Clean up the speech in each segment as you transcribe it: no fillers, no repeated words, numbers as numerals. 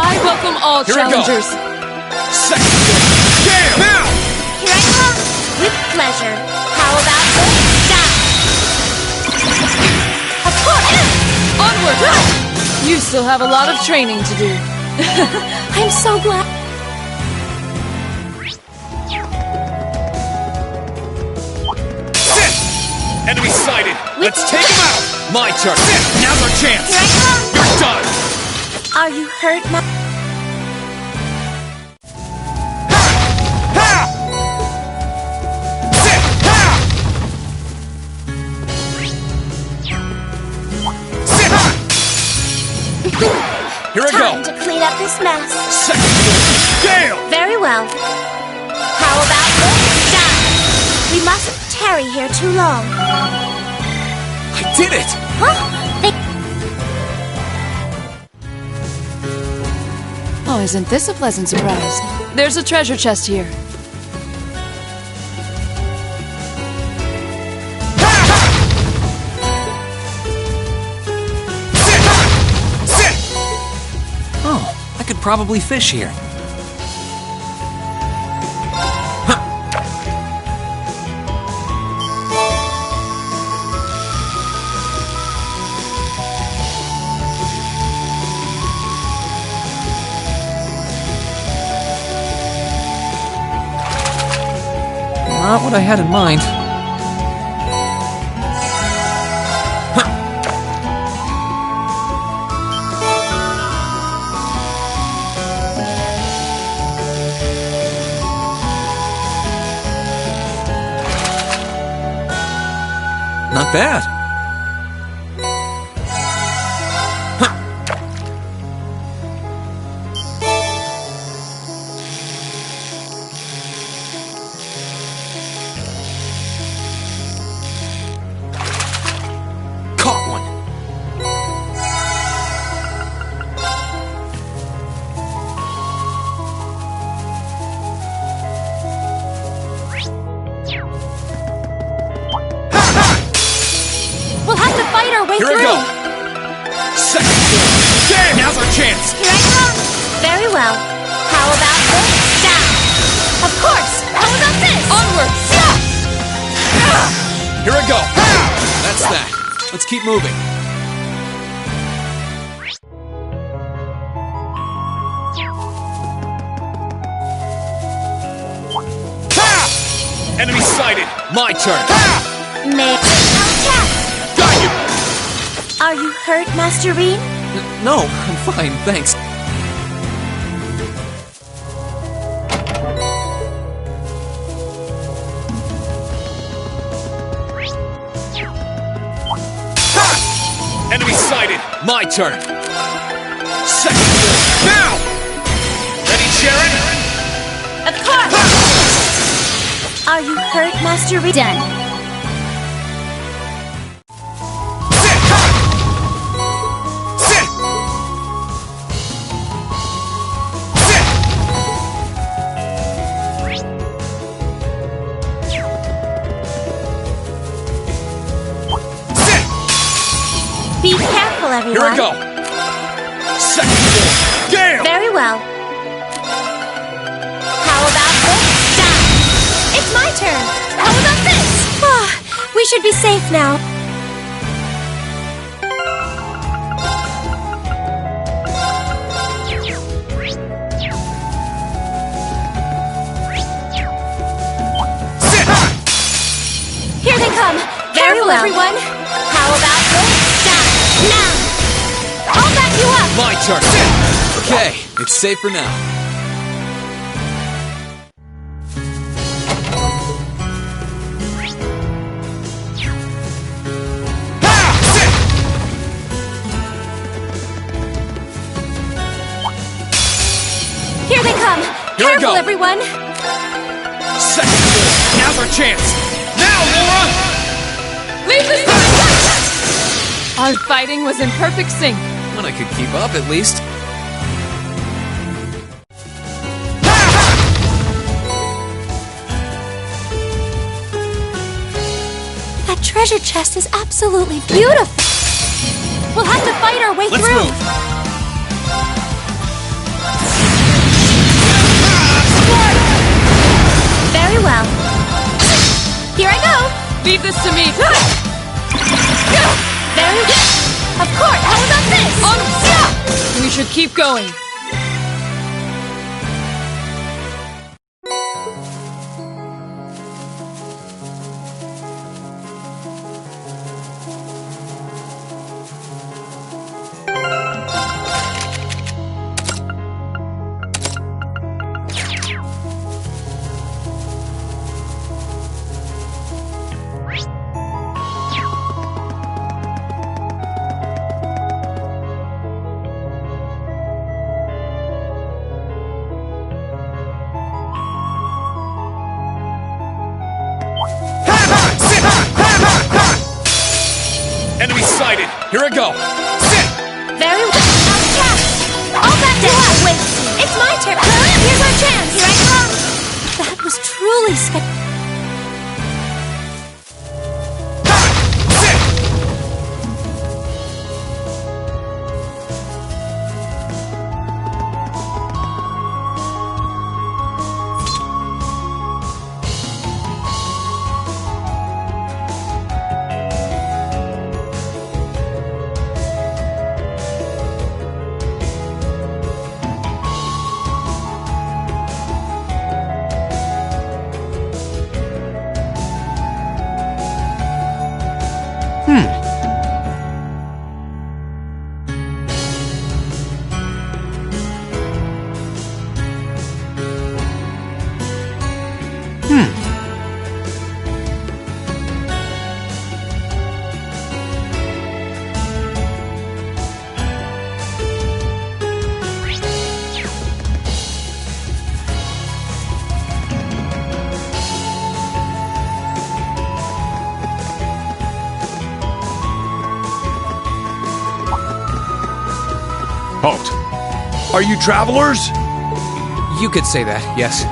I welcome all Here we go. challengers. Second floor. Damn! Now! Here I come. With pleasure. How about this? Down. Of course. Onward! You still have a lot of training to do. I'm so glad. Sit! Enemy sighted! Let's take him out! My turn! Sit! Now's our chance! Here I come. You're done! Are you hurt, Ma? Ha! Sit! Ha! Sit! Ha! Here I Time go! to clean up this mess. Second floor. Gale! Very well. How about this? Down. We mustn't tarry here too long. I did it! Huh? Oh, isn't this a pleasant surprise? There's a treasure chest here. Oh, I could probably fish here. Not what I had in mind. Not bad. Caught one. We'll have to fight our way Here through. I go. Second floor. Damn! Now's our chance. Here I come. Very well. How about this? Down. Of course. How about this? Onward! Here I go. That's that. Let's keep moving. Ha! Enemy sighted. My turn. Ha! May attack. Got you. Are you hurt, Master Rean? No, I'm fine, thanks. Ha! Enemy sighted. My turn. Second floor. Now! Ready, Sharon? Of course. Are you hurt, Master Rean? Done. Sit! Ha! Sit! Sit! Sit! Be careful, everyone. Here I go. Second floor. Gale! Very well. How about this? Down. It's my turn. How about this? Ah, we should be safe now. Sit! Ha! Here they come. Very well, everyone. How about this? Down. Now. I'll back you up. My turn. Sit! Okay, it's safer now. Ha! Sit! Here they come. Here I Careful, go. everyone. Second floor. Now's our chance. Now, Laura! Leave this time! Our fighting was in perfect sync. When I could keep up, at least. That treasure chest is absolutely beautiful. We'll have to fight our way Let's through. move. should keep going. Enemy sighted! Here I go! Sit! Very well. Outcast! All that down! Wait! It's my turn! Here's our chance! Here I come! That was truly spectacular. Halt! Are you travelers? You could say that, yes.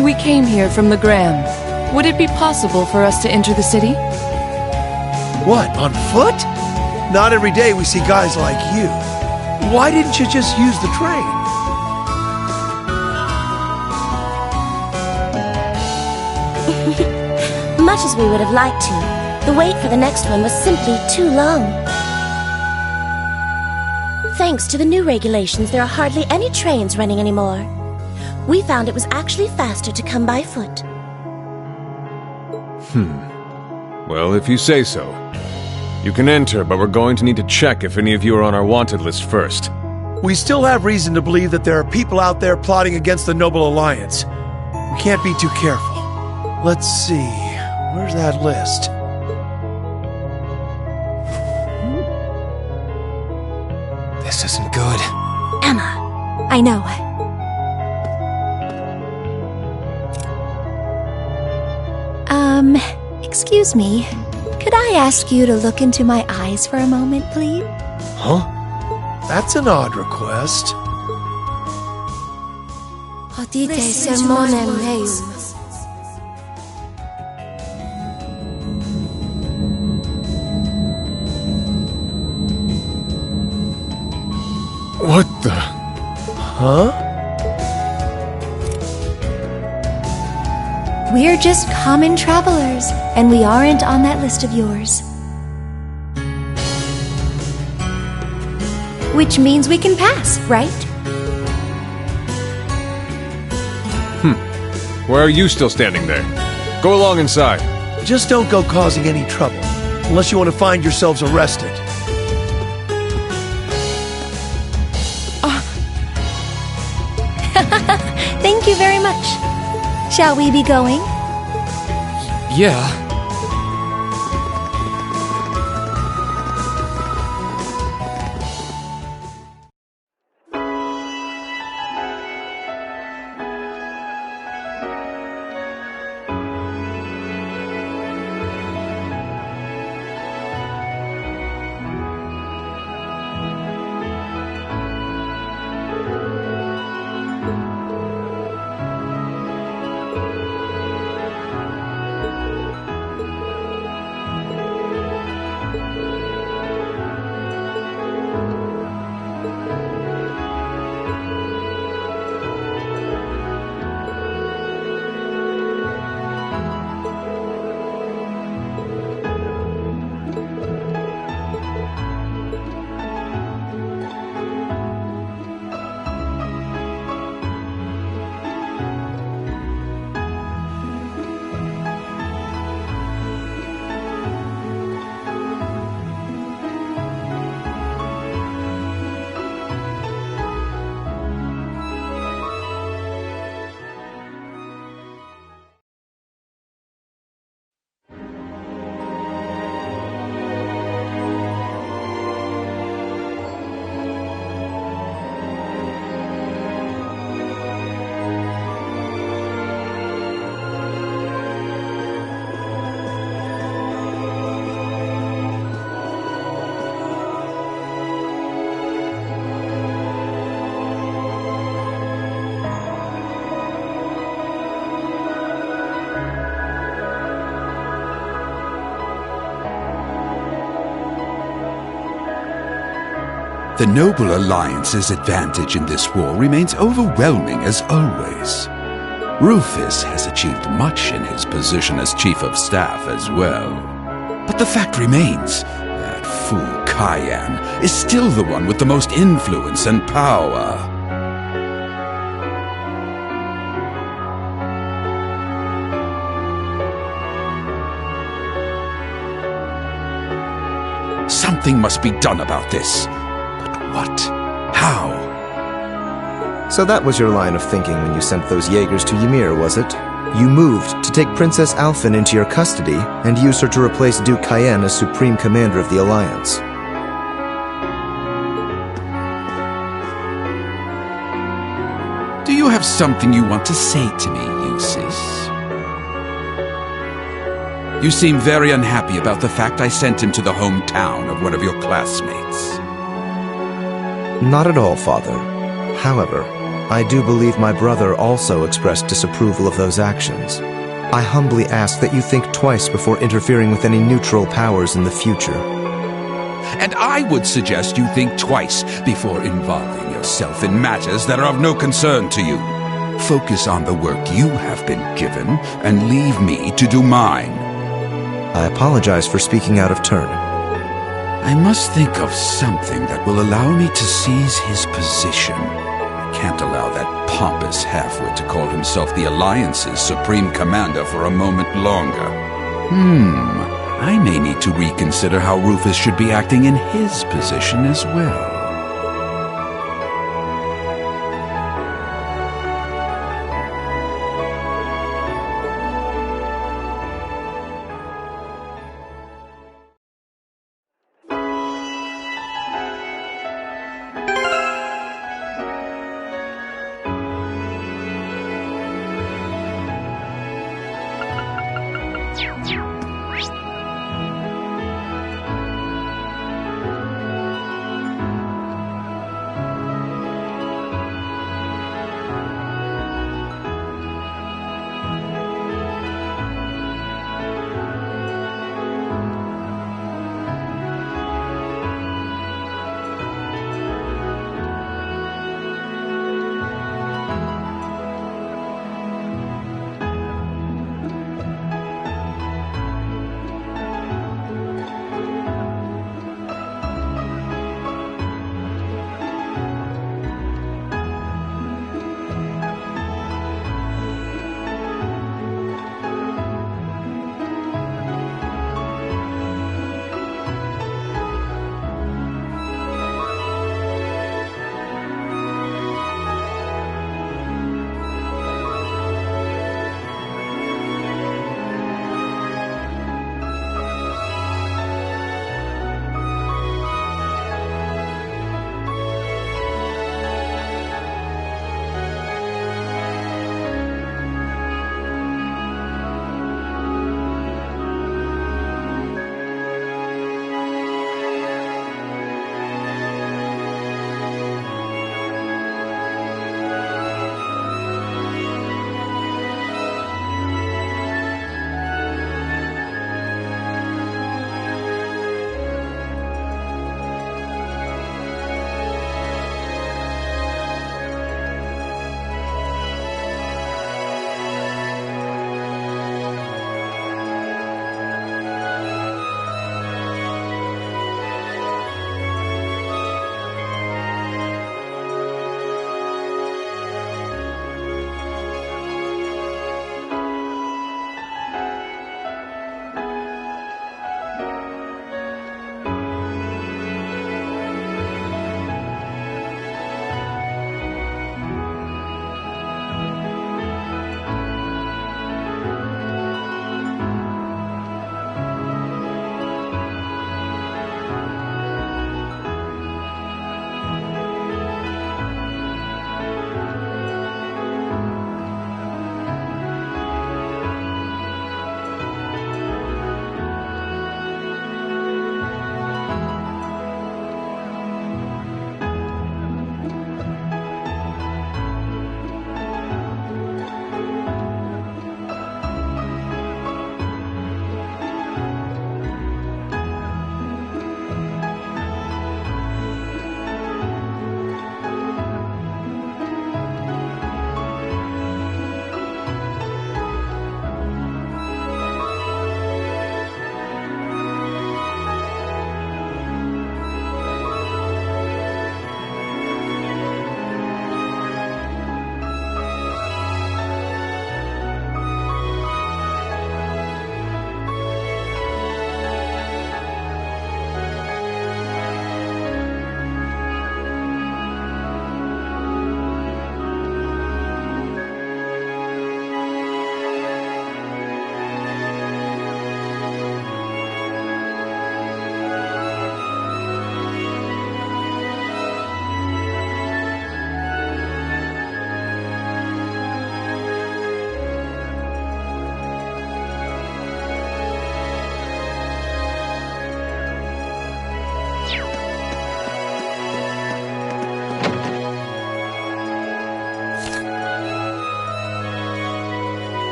We came here from the Gram. Would it be possible for us to enter the city? What, on foot? Not every day we see guys like you. Why didn't you just use the train? Much as we would have liked to, the wait for the next one was simply too long. Thanks to the new regulations, there are hardly any trains running anymore. We found it was actually faster to come by foot. Well, if you say so. You can enter, but we're going to need to check if any of you are on our wanted list first. We still have reason to believe that there are people out there plotting against the Noble Alliance. We can't be too careful. Let's see. Where's that list? This isn't good. Emma, I know. Excuse me. Could I ask you to look into my eyes for a moment, please? Huh? That's an odd request. Hodite sermonem meum. What the? Huh? We're just common travelers, and we aren't on that list of yours. Which means we can pass, right? Why are you still standing there? Go along inside. Just don't go causing any trouble, unless you want to find yourselves arrested. Thank you very much. Shall we be going? Yeah. The Noble Alliance's advantage in this war remains overwhelming as always. Rufus has achieved much in his position as Chief of Staff as well. But the fact remains, that fool Cayenne is still the one with the most influence and power. Something must be done about this. But what? How? So that was your line of thinking when you sent those Jaegers to Ymir, was it? You moved to take Princess Alphen into your custody and use her to replace Duke Cayenne as Supreme Commander of the Alliance. Do you have something you want to say to me, Eustace? You seem very unhappy about the fact I sent him to the hometown of one of your classmates. Not at all, Father. However, I do believe my brother also expressed disapproval of those actions. I humbly ask that you think twice before interfering with any neutral powers in the future. And I would suggest you think twice before involving yourself in matters that are of no concern to you. Focus on the work you have been given, and leave me to do mine. I apologize for speaking out of turn. I must think of something that will allow me to seize his position. I can't allow that pompous halfwit to call himself the Alliance's Supreme Commander for a moment longer. I may need to reconsider how Rufus should be acting in his position as well.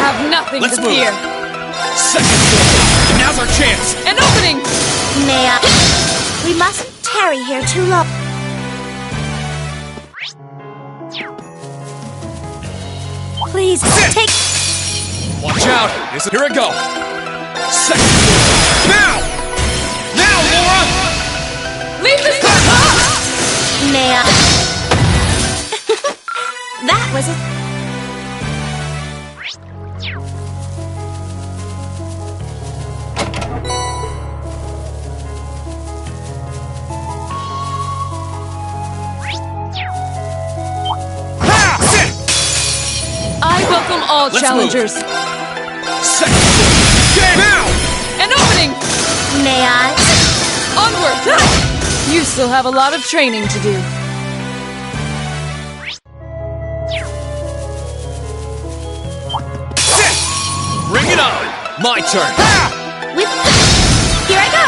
have nothing Let's to move. fear. Second floor. Now's our chance. An opening! May I? We mustn't tarry here too long. Please, take... Watch out. Here I go. Second floor. Now! Now, Laura! Leave this time! May I? That was a... I welcome all Let's challengers. Second floor. Get now! An opening! May I? Onward! You still have a lot of training to do. Bring it on. My turn. With... Here I go!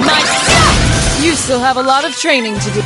Nice! You still have a lot of training to do.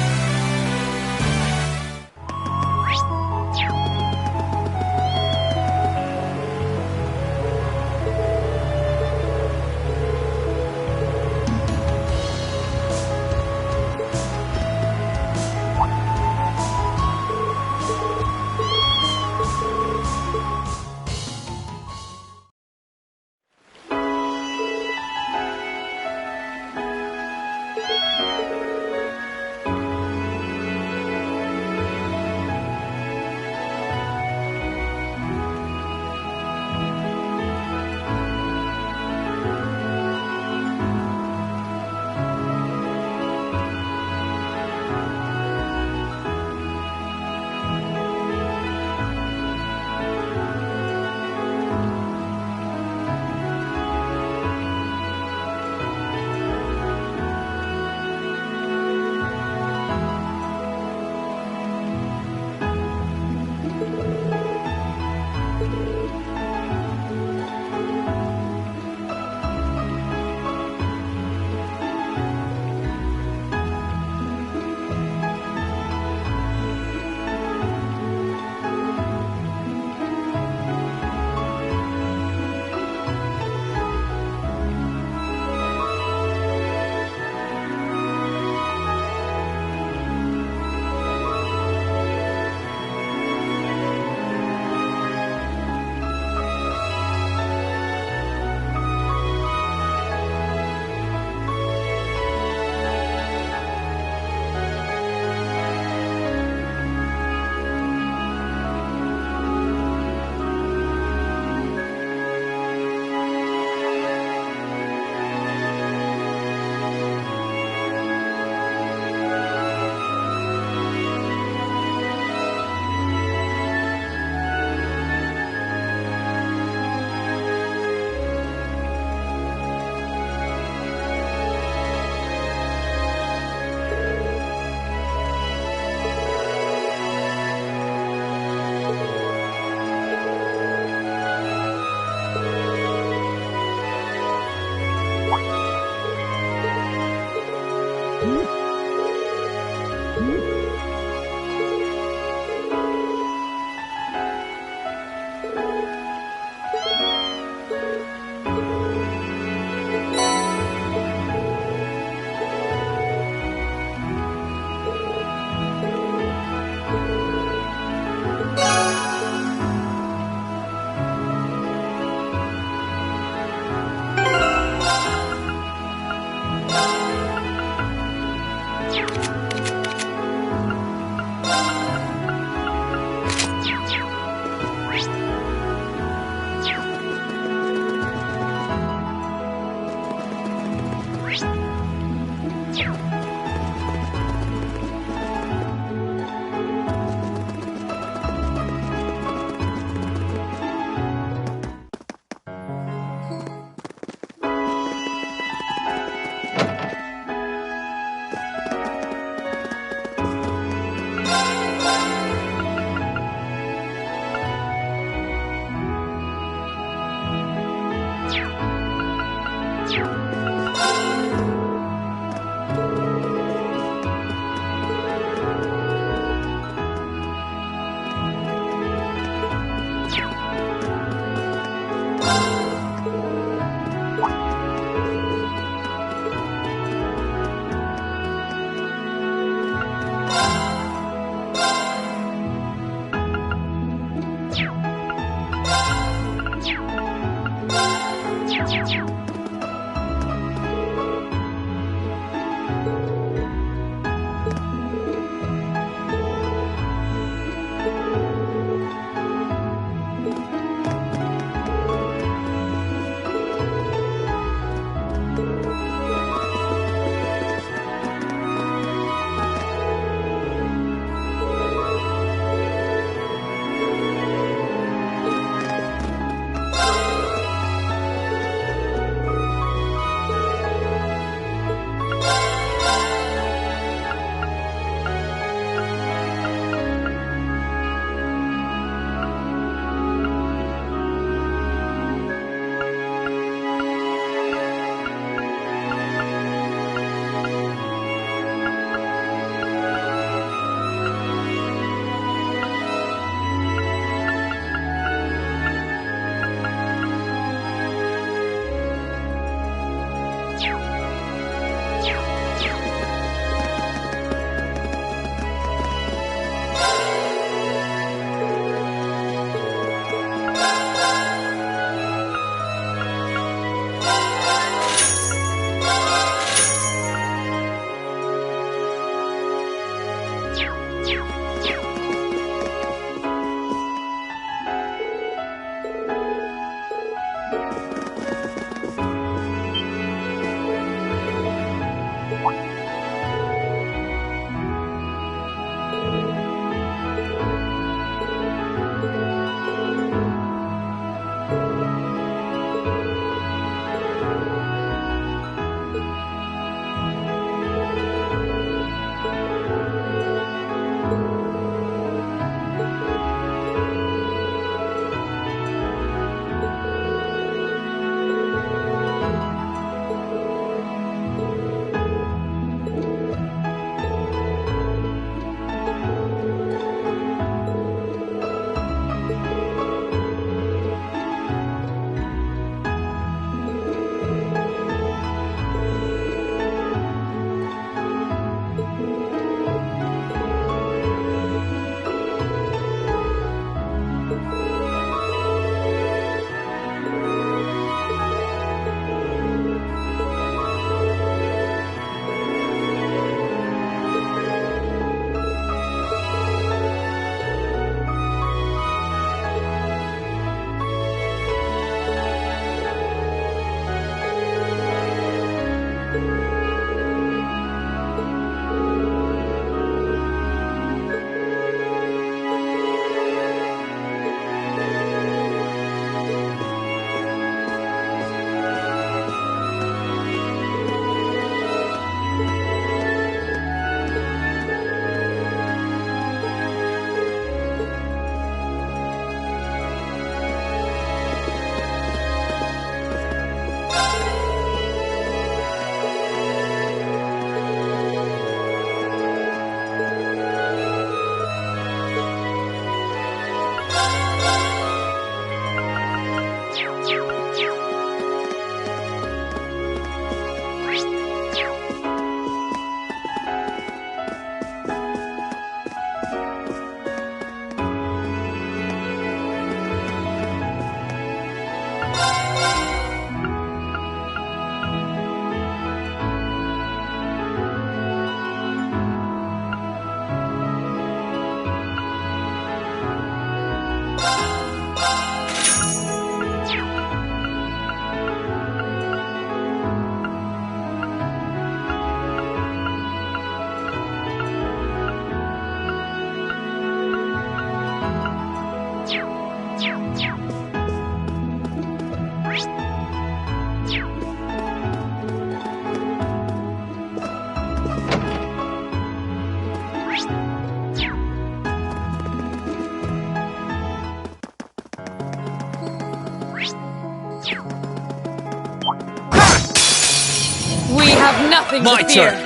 We have nothing My to fear. turn.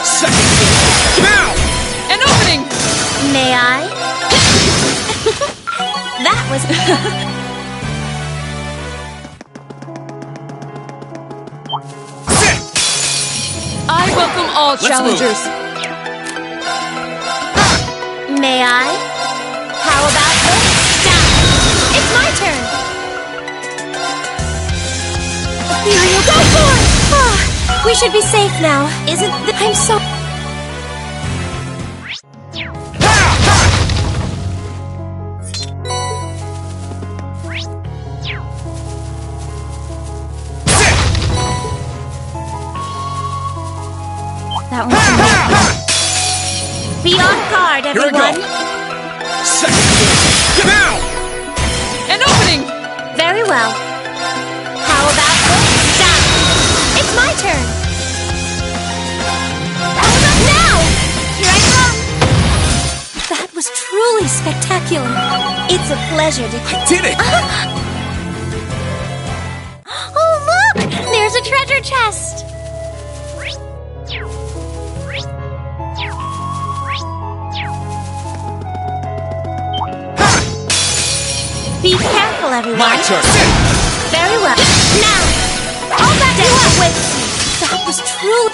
Second move. Now! An opening! May I? That was... I welcome all Let's challengers. May I? How about this? Down! It's my turn! Ethereal, go for it! Ah, we should be safe now. Isn't I'm so... That one's for me. Be on guard, Here I everyone. go. Second move. Now! An opening! Very well. How about this? Down! It's my turn! How about now? Here I come! That was truly spectacular. It's a pleasure to... I did it! Oh, look! There's a treasure chest! Be careful, everyone. My turn. Very well. Now, all back to was truly...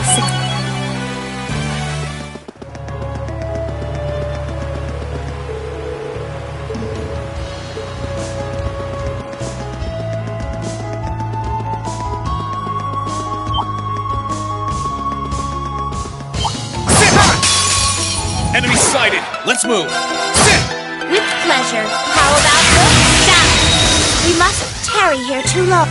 Enemy sighted! Let's move! Sit! With pleasure. How about this? Down! We mustn't tarry here too long.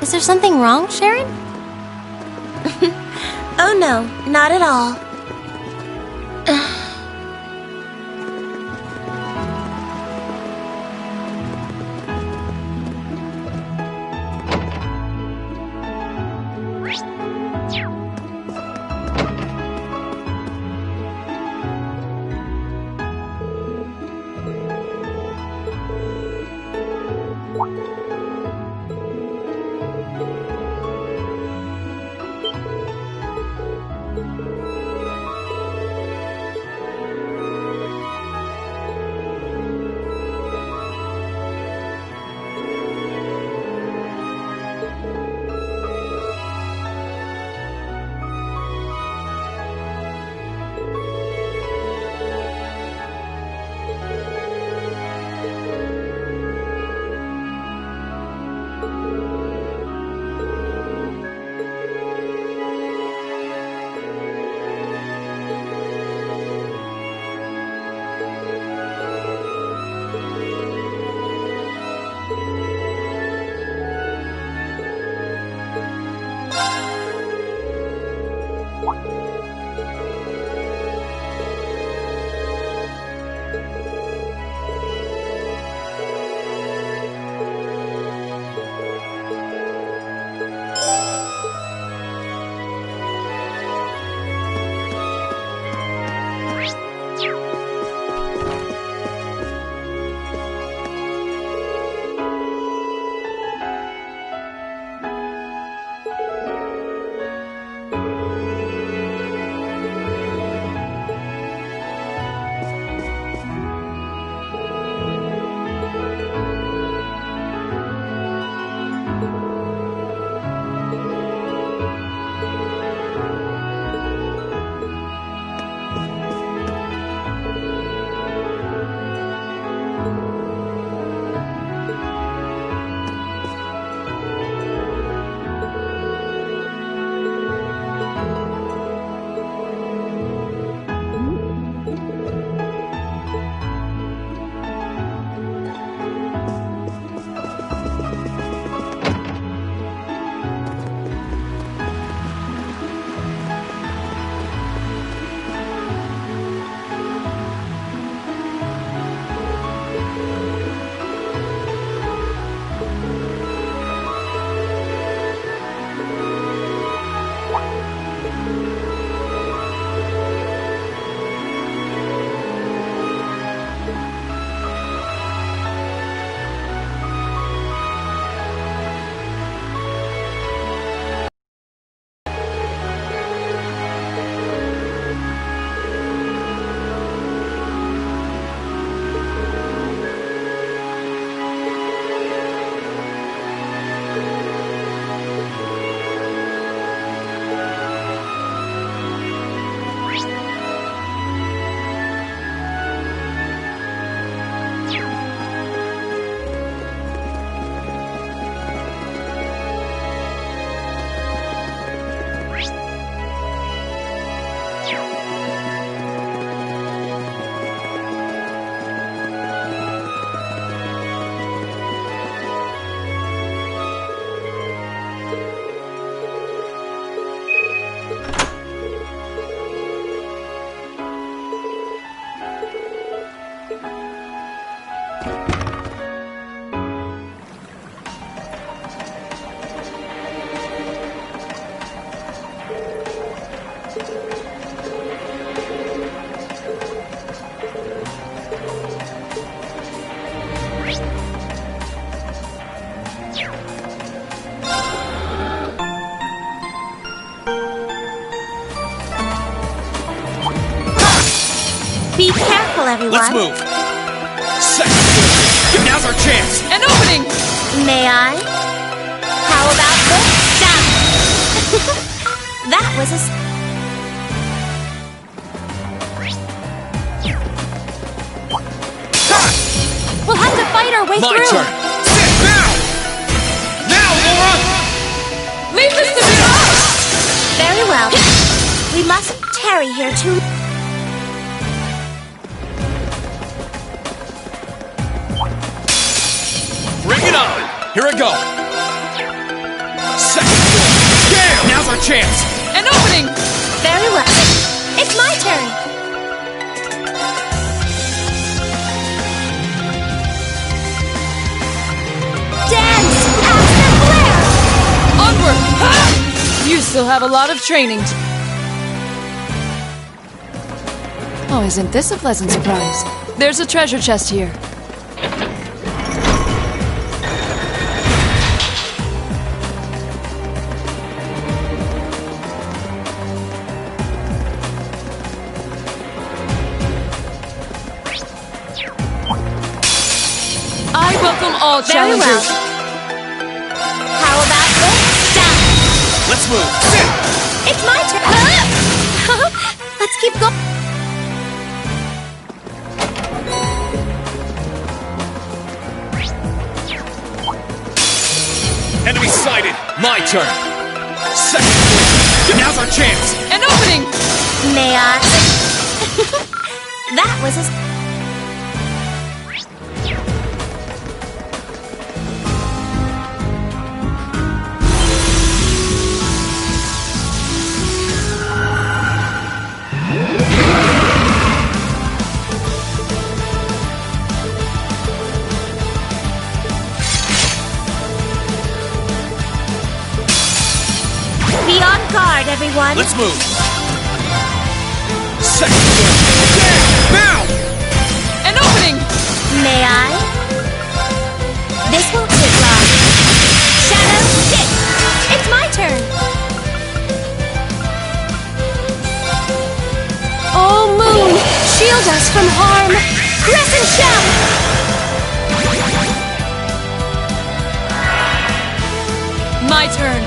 Is there something wrong, Sharon? Oh no, not at all. everyone. Let's move. Second floor. Now's our chance. An opening! May I? How about this? Down! That was a... We'll have to fight our way My through. turn. Sit now! Now, Laura! Leave this to me! Very well. We mustn't tarry here too... Bring it on! Here I go! Second floor! Damn! Now's our chance! An opening! Very well. It's my turn. Dance! After flare! Onward! Ha! You still have a lot of training to... Oh, isn't this a pleasant surprise? There's a treasure chest here. I welcome all Very challengers. well. How about this? Down! Let's move! Sit! It's my turn. Let's keep going. Enemy sighted! My turn! Second floor! Now's our chance! An opening! May I? That was a... Be on guard, everyone. Let's move! Second floor! Damn! Now! An opening! May I? This won't take long. Shadow Stick! It's my turn! Oh, Moon! Shield us from harm! Crescent Shell! My turn.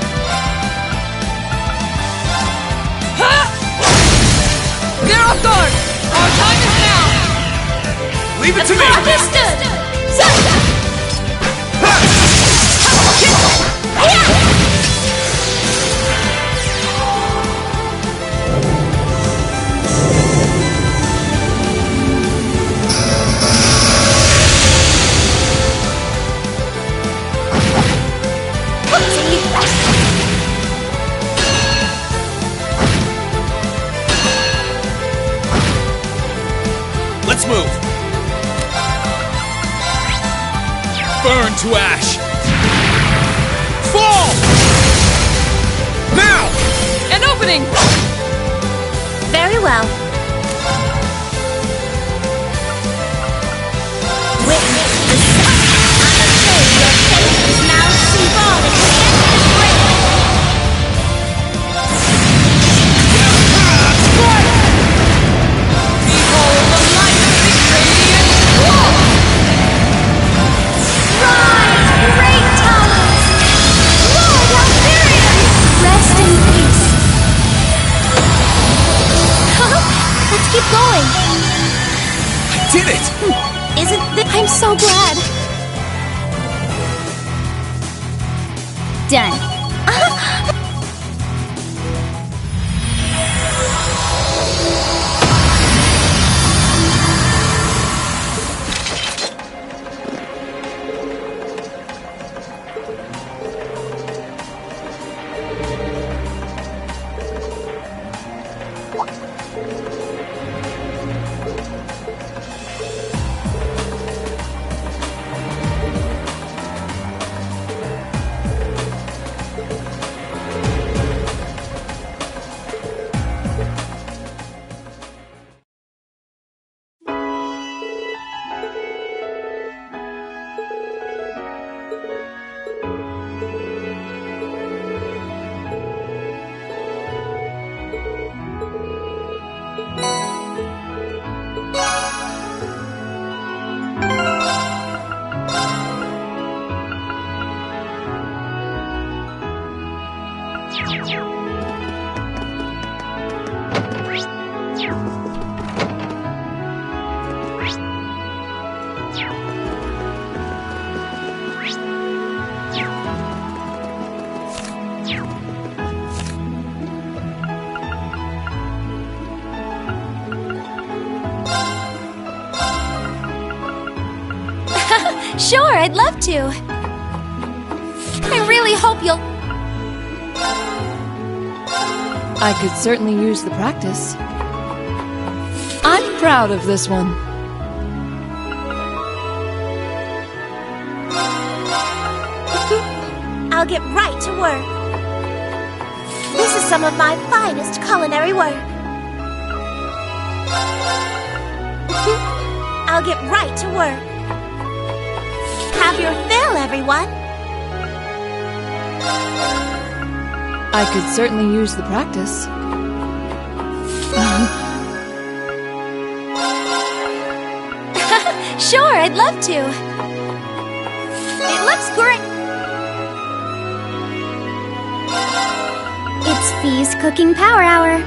Ha! They're off guard! Our time is now! Leave it to me! Understood! Let's move! Burn to ash! Fall! Now! An opening! Very well. Witness the sun. I say your fate is now symbolic of endless rain. Behold the light of the radiant wall! Rise, great towers! Lord Altharion! Rest in peace. Let's keep going. I did it! Isn't this... I'm so glad. Done. Sure, I'd love to. I really hope you'll... I could certainly use the practice. I'm proud of this one. I'll get right to work. This is some of my finest culinary work. I'll get right to work. Have your fill, everyone. I could certainly use the practice. Sure, I'd love to. It looks great. It's Fee's Cooking Power Hour.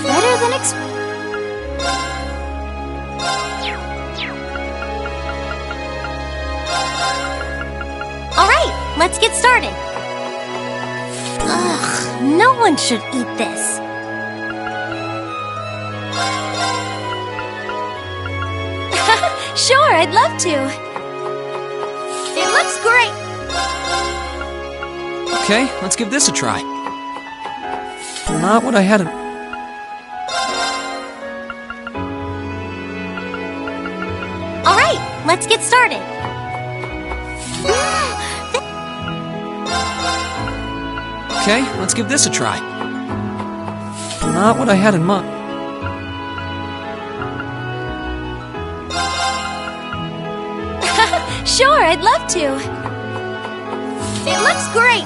Better than All right, let's get started. Ugh, no one should eat this. Sure, I'd love to. It looks great. Okay, let's give this a try. Not what I had in... All right, let's get started. Okay, let's give this a try. Not what I had in mind. Sure, I'd love to. It looks great.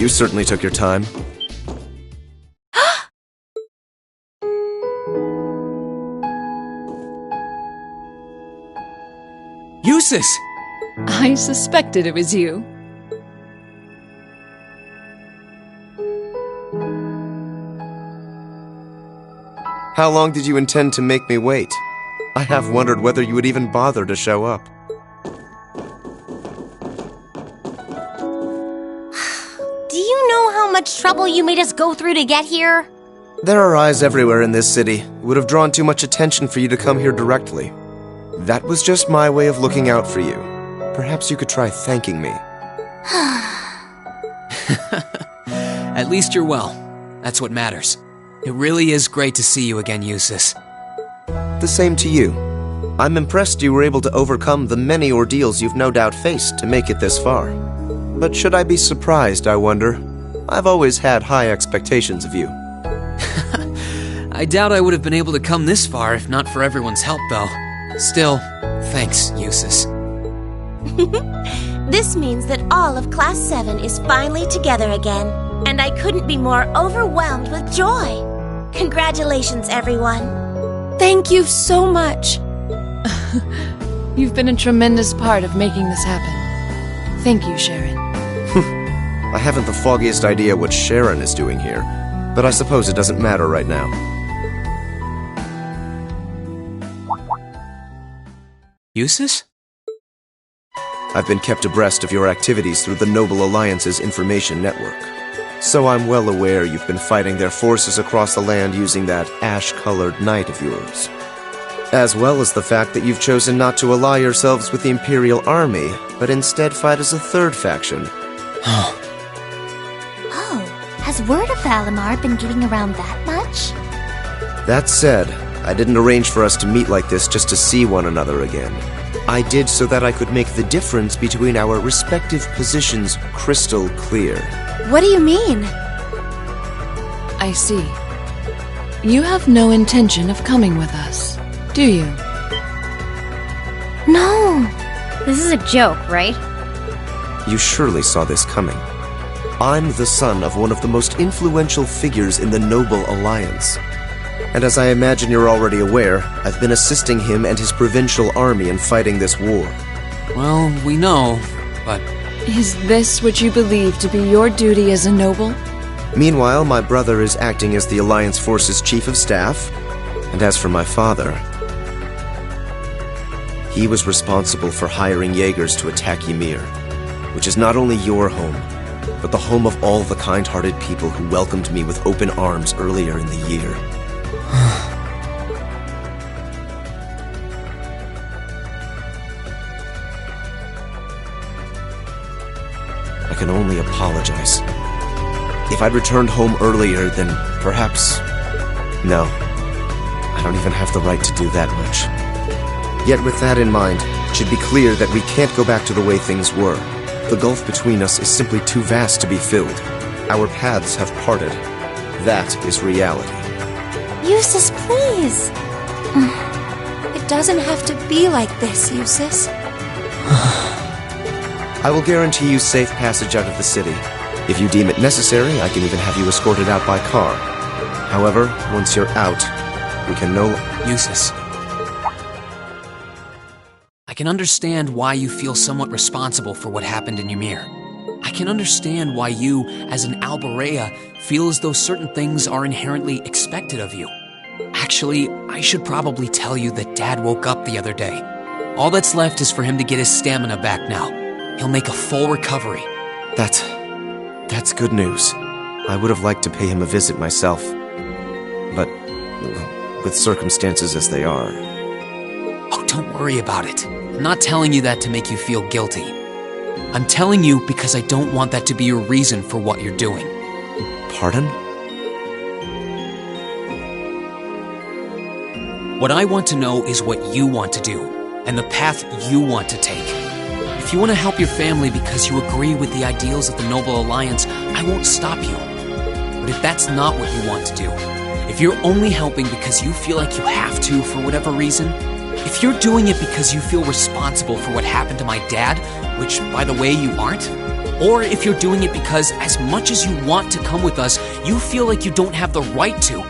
You certainly took your time. Eustace! I suspected it was you. How long did you intend to make me wait? I have wondered whether you would even bother to show up. Do you know how much trouble you made us go through to get here? There are eyes everywhere in this city. It would have drawn too much attention for you to come here directly. That was just my way of looking out for you. Perhaps you could try thanking me. At least you're well. That's what matters. It really is great to see you again, Eustace. The same to you. I'm impressed you were able to overcome the many ordeals you've no doubt faced to make it this far. But should I be surprised, I wonder? I've always had high expectations of you. I doubt I would have been able to come this far if not for everyone's help, though. Still, thanks, Eustace. This means that all of Class 7 is finally together again, and I couldn't be more overwhelmed with joy. Congratulations, everyone. Thank you so much. You've been a tremendous part of making this happen. Thank you, Sharon. I haven't the foggiest idea what Sharon is doing here, but I suppose it doesn't matter right now. Eustace? I've been kept abreast of your activities through the Noble Alliance's information network. So I'm well aware you've been fighting their forces across the land using that ash-colored knight of yours. As well as the fact that you've chosen not to ally yourselves with the Imperial Army, but instead fight as a third faction. Oh, has word of Valimar been getting around that much? That said, I didn't arrange for us to meet like this just to see one another again. I did so that I could make the difference between our respective positions crystal clear. What do you mean? I see. You have no intention of coming with us, do you? No. This is a joke, right? You surely saw this coming. I'm the son of one of the most influential figures in the Noble Alliance. And as I imagine you're already aware, I've been assisting him and his provincial army in fighting this war. Well, we know, but... Is this what you believe to be your duty as a noble? Meanwhile, my brother is acting as the Alliance Force's chief of staff. And as for my father, he was responsible for hiring Jaegers to attack Ymir, which is not only your home, but the home of all the kind-hearted people who welcomed me with open arms earlier in the year. I can only apologize. If I'd returned home earlier, then perhaps... No. I don't even have the right to do that much. Yet with that in mind, it should be clear that we can't go back to the way things were. The gulf between us is simply too vast to be filled. Our paths have parted. That is reality. Eustace, please. It doesn't have to be like this, Eustace. I will guarantee you safe passage out of the city. If you deem it necessary, I can even have you escorted out by car. However, once you're out, we can no... Eustace. I can understand why you feel somewhat responsible for what happened in Ymir. I can understand why you, as an Alberea, feel as though certain things are inherently expected of you. Actually, I should probably tell you that Dad woke up the other day. All that's left is for him to get his stamina back now. He'll make a full recovery. That's good news. I would have liked to pay him a visit myself. But, with circumstances as they are... Oh, don't worry about it. I'm not telling you that to make you feel guilty. I'm telling you because I don't want that to be your reason for what you're doing. Pardon? What I want to know is what you want to do, and the path you want to take. If you want to help your family because you agree with the ideals of the Noble Alliance, I won't stop you. But if that's not what you want to do, if you're only helping because you feel like you have to for whatever reason, if you're doing it because you feel responsible for what happened to my dad, which, by the way, you aren't, or if you're doing it because, as much as you want to come with us, you feel like you don't have the right to,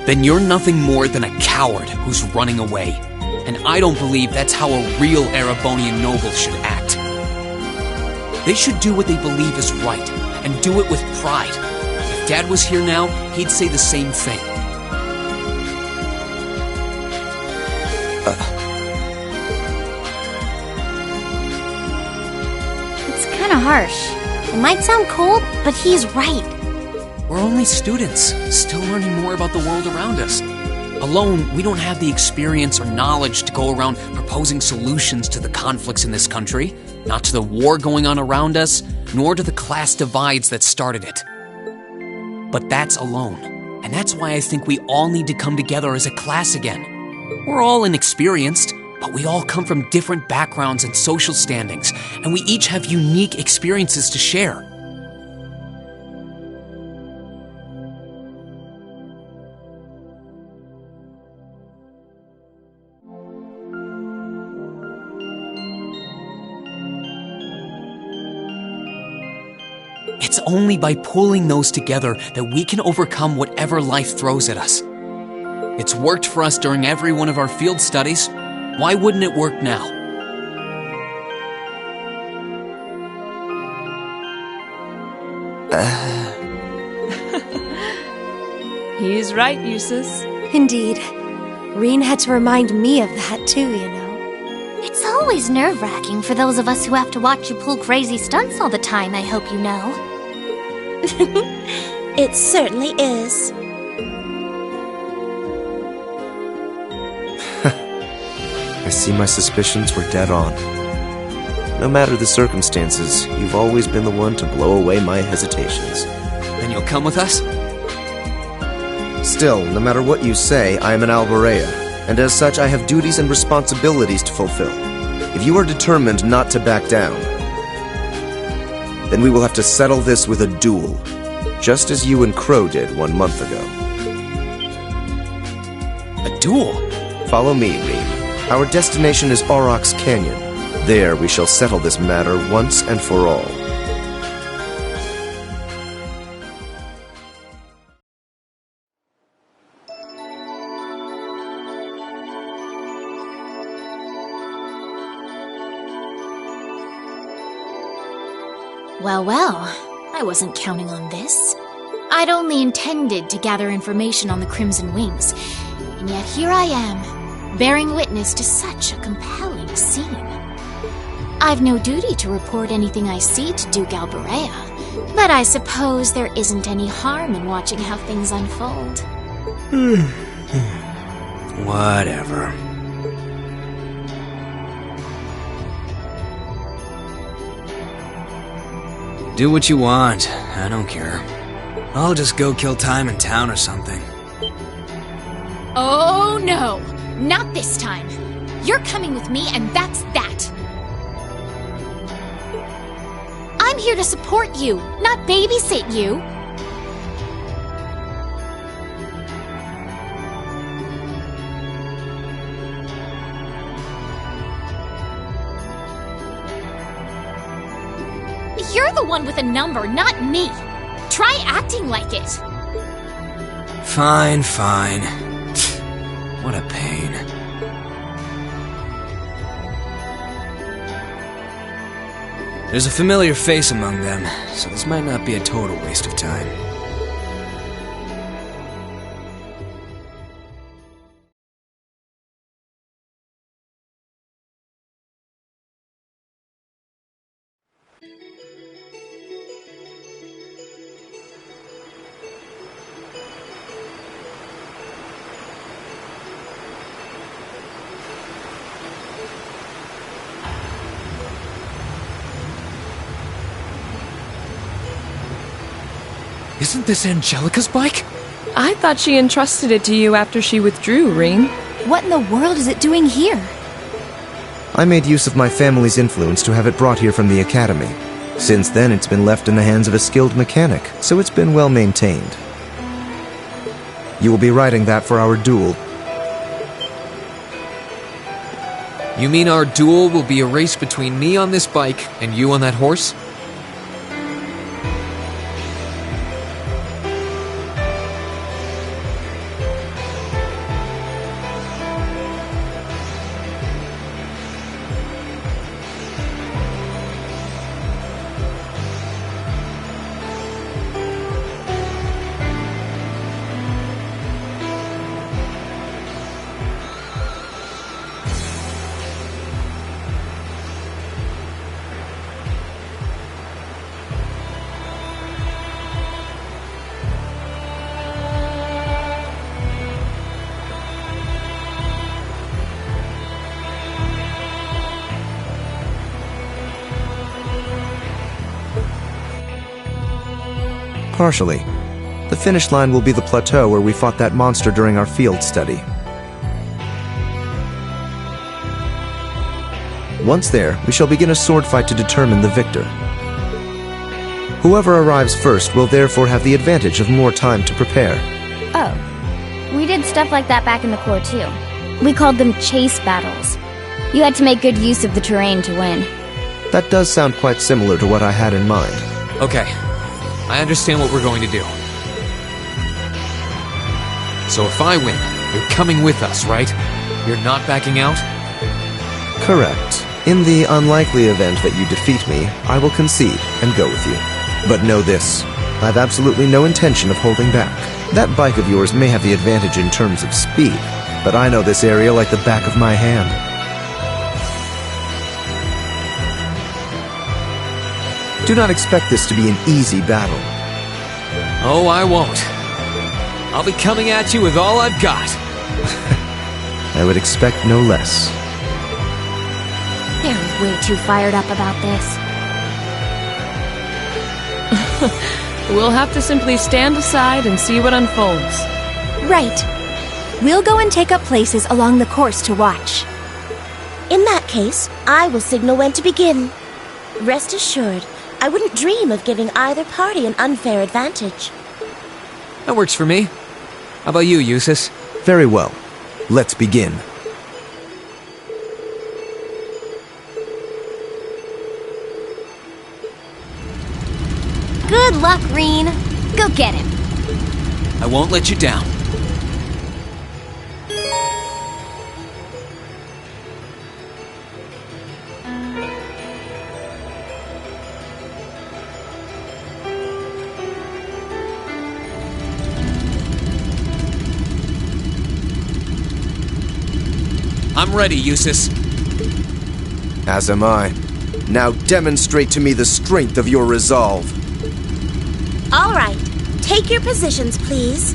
then you're nothing more than a coward who's running away. And I don't believe that's how a real Erebonian noble should act. They should do what they believe is right, and do it with pride. If Dad was here now, he'd say the same thing. It's kinda harsh. It might sound cold, but he's right. We're only students, still learning more about the world around us. Alone, we don't have the experience or knowledge to go around proposing solutions to the conflicts in this country, not to the war going on around us, nor to the class divides that started it. But that's alone, and that's why I think we all need to come together as a class again. We're all inexperienced, but we all come from different backgrounds and social standings, and we each have unique experiences to share. It's only by pulling those together that we can overcome whatever life throws at us. It's worked for us during every one of our field studies. Why wouldn't it work now? He's right, Eustace. Indeed. Reen had to remind me of that too, you know. It's always nerve-wracking for those of us who have to watch you pull crazy stunts all the time, I hope you know. It certainly is. I see my suspicions were dead on. No matter the circumstances, you've always been the one to blow away my hesitations. Then you'll come with us? Still, no matter what you say, I am an Alborea, and as such I have duties and responsibilities to fulfill. If you are determined not to back down, then we will have to settle this with a duel, just as you and Crow did 1 month ago. A duel? Follow me, Reen. Our destination is Aurochs Canyon. There we shall settle this matter once and for all. Well, well, I wasn't counting on this. I'd only intended to gather information on the Crimson Wings, and yet here I am, bearing witness to such a compelling scene. I've no duty to report anything I see to Duke Alborea, but I suppose there isn't any harm in watching how things unfold. Whatever. Do what you want. I don't care. I'll just go kill time in town or something. Oh no! Not this time! You're coming with me, and that's that! I'm here to support you, not babysit you! You're the one with a number, not me! Try acting like it! Fine, fine. What a pain. There's a familiar face among them, so this might not be a total waste of time. Isn't this Angelica's bike? I thought she entrusted it to you after she withdrew, Reen. What in the world is it doing here? I made use of my family's influence to have it brought here from the academy. Since then, it's been left in the hands of a skilled mechanic, so it's been well maintained. You will be riding that for our duel. You mean our duel will be a race between me on this bike and you on that horse? Partially. The finish line will be the plateau where we fought that monster during our field study. Once there, we shall begin a sword fight to determine the victor. Whoever arrives first will therefore have the advantage of more time to prepare. Oh, we did stuff like that back in the Corps too. We called them chase battles. You had to make good use of the terrain to win. That does sound quite similar to what I had in mind. Okay, I understand what we're going to do. So if I win, you're coming with us, right? You're not backing out? Correct. In the unlikely event that you defeat me, I will concede and go with you. But know this, I've absolutely no intention of holding back. That bike of yours may have the advantage in terms of speed, but I know this area like the back of my hand. Do not expect this to be an easy battle. Oh, I won't. I'll be coming at you with all I've got. I would expect no less. They're way too fired up about this. We'll have to simply stand aside and see what unfolds. Right. We'll go and take up places along the course to watch. In that case, I will signal when to begin. Rest assured, I wouldn't dream of giving either party an unfair advantage. That works for me. How about you, Eustace? Very well. Let's begin. Good luck, Reen. Go get him. I won't let you down. I'm ready, Eustace. As am I. Now demonstrate to me the strength of your resolve. All right, take your positions, please.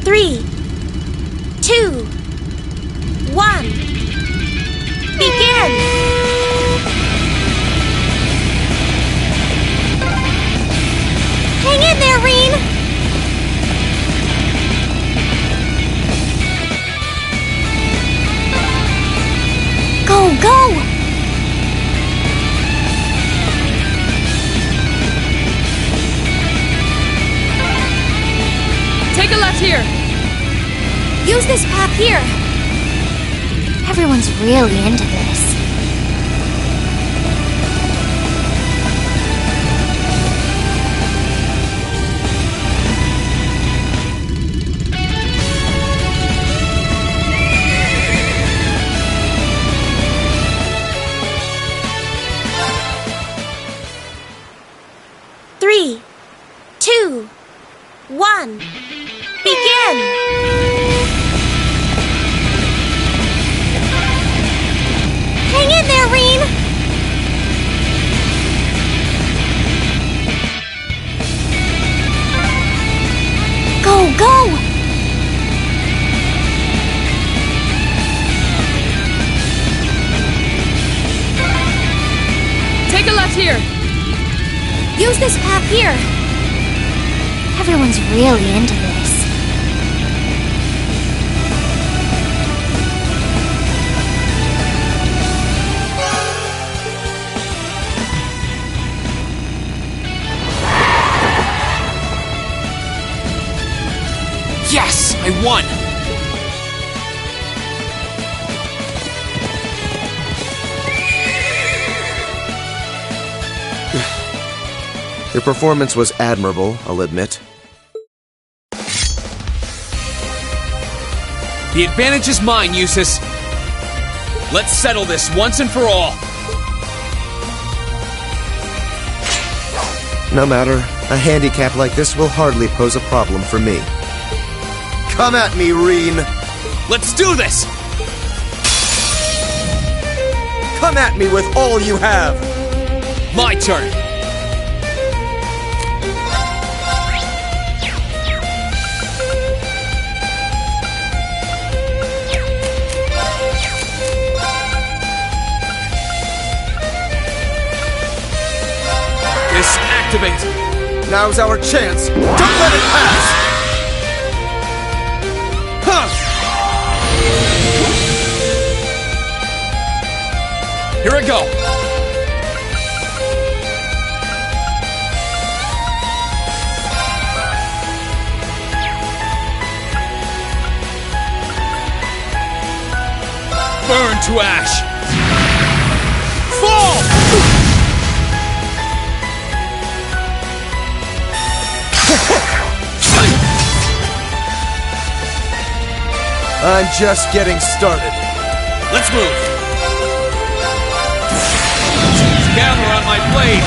3, 2, 1. Begin! Hang in there, Reen! Go, go! Take a left here. Use this path here. Everyone's really into this. Three, 2, 1. Begin! Hang in there, Reen! Go, go! Take a left here. Use this path here. Everyone's really into this. Yes! I won! Your performance was admirable, I'll admit. The advantage is mine, Eustace. Let's settle this once and for all. No matter. A handicap like this will hardly pose a problem for me. Come at me, Reen! Let's do this! Come at me with all you have! My turn! Disactivate! Now's our chance. Don't let it pass! Huh. Here I go! Burn to ash! Fall! I'm just getting started. Let's move! Gather on my blade!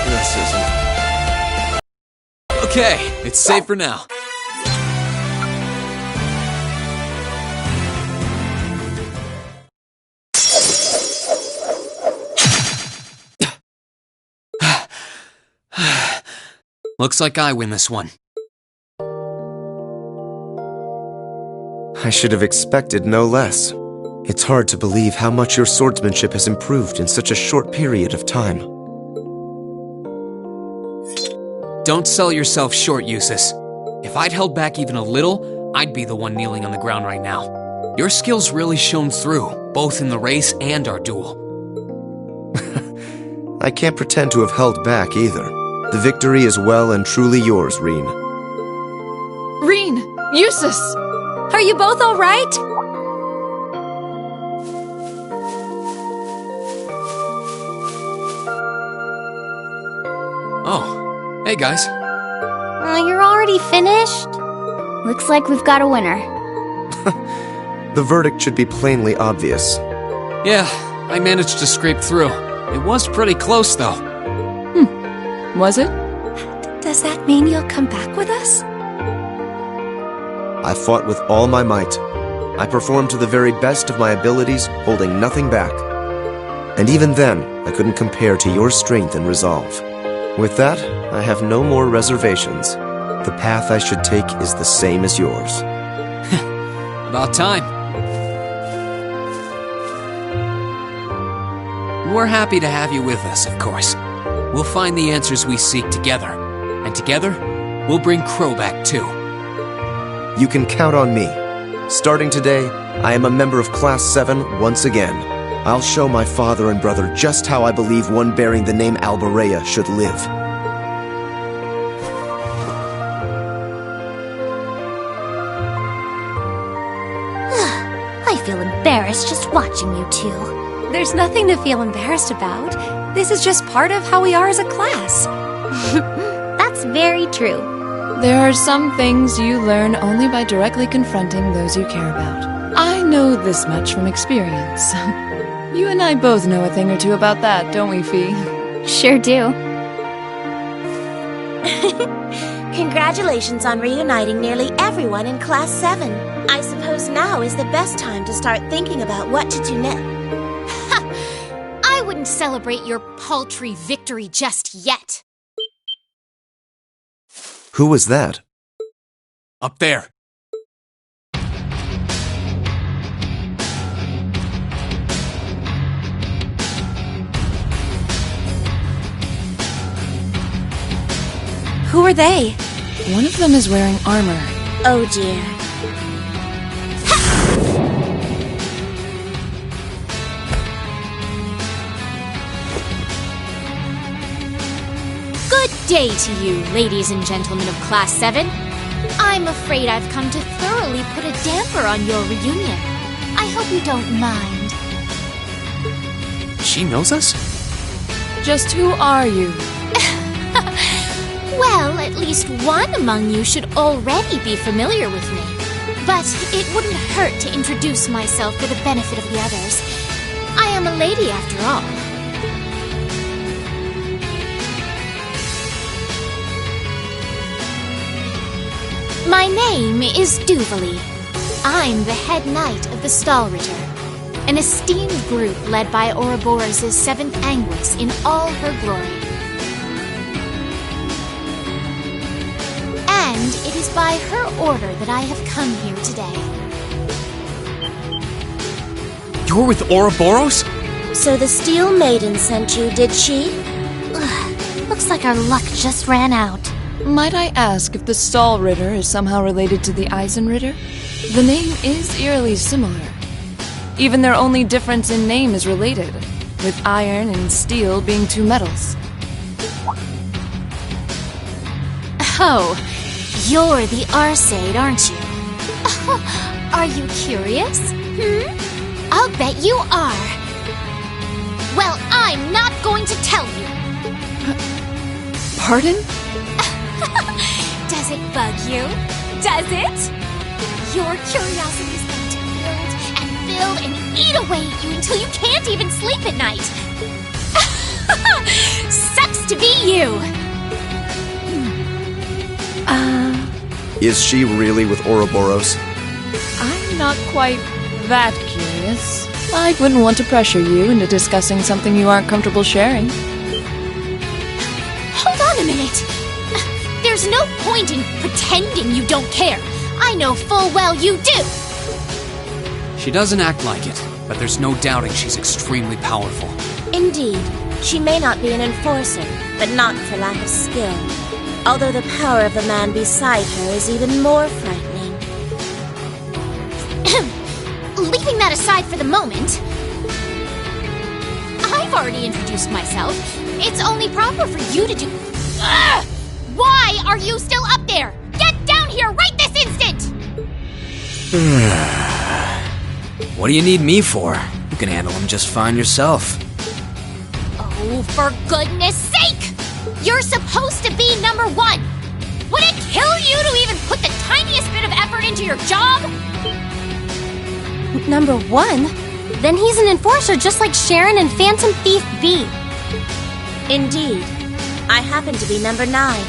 This isn't... Okay, it's safe for now. Looks like I win this one. I should have expected no less. It's hard to believe how much your swordsmanship has improved in such a short period of time. Don't sell yourself short, Eustace. If I'd held back even a little, I'd be the one kneeling on the ground right now. Your skills really shone through, both in the race and our duel. I can't pretend to have held back either. The victory is well and truly yours, Reen. Reen! Eustace! Are you both all right? Oh, hey guys. You're already finished? Looks like we've got a winner. The verdict should be plainly obvious. Yeah, I managed to scrape through. It was pretty close, though. Was it? Does that mean you'll come back with us? I fought with all my might. I performed to the very best of my abilities, holding nothing back. And even then, I couldn't compare to your strength and resolve. With that, I have no more reservations. The path I should take is the same as yours. About time. We're happy to have you with us, of course. We'll find the answers we seek together. And together, we'll bring Crow back too. You can count on me. Starting today, I am a member of Class 7 once again. I'll show my father and brother just how I believe one bearing the name Alborea should live. I feel embarrassed just watching you two. There's nothing to feel embarrassed about. This is just part of how we are as a class. That's very true. There are some things you learn only by directly confronting those you care about. I know this much from experience. You and I both know a thing or two about that, don't we, Fee? Sure do. Congratulations on reuniting nearly everyone in Class 7. I suppose now is the best time to start thinking about what to do next. I wouldn't celebrate your paltry victory just yet. Who was that? Up there. Who are they? One of them is wearing armor. Oh dear. Good day to you, ladies and gentlemen of Class 7. I'm afraid I've come to thoroughly put a damper on your reunion. I hope you don't mind. She knows us? Just who are you? Well, at least one among you should already be familiar with me. But it wouldn't hurt to introduce myself for the benefit of the others. I am a lady after all. My name is Duvalie. I'm the head knight of the Stahlritter, an esteemed group led by Ouroboros' 7th Anguis in all her glory. And it is by her order that I have come here today. You're with Ouroboros? So the Steel Maiden sent you, did she? Looks like our luck just ran out. Might I ask if the Stahl Ritter is somehow related to the Eisenritter? The name is eerily similar. Even their only difference in name is related, with iron and steel being two metals. Oh, you're the Arseid, aren't you? Are you curious? I'll bet you are. Well, I'm not going to tell you. Pardon? Does it bug you? Does it? Your curiosity is going to build and build and eat away at you until you can't even sleep at night. Sucks to be you. Is she really with Ouroboros? I'm not quite that curious. I wouldn't want to pressure you into discussing something you aren't comfortable sharing. Hold on a minute. There's no point in pretending you don't care. I know full well you do. She doesn't act like it, but there's no doubting she's extremely powerful. Indeed, she may not be an enforcer, but not for lack of skill. Although the power of the man beside her is even more frightening. Leaving that aside for the moment, I've already introduced myself. It's only proper for you to do... Ugh! Why are you still up there? Get down here right this instant! What do you need me for? You can handle him just fine yourself. Oh, for goodness sake! You're supposed to be number one! Would it kill you to even put the tiniest bit of effort into your job? Number 1? Then he's an enforcer just like Sharon and Phantom Thief B. Indeed. I happen to be number 9.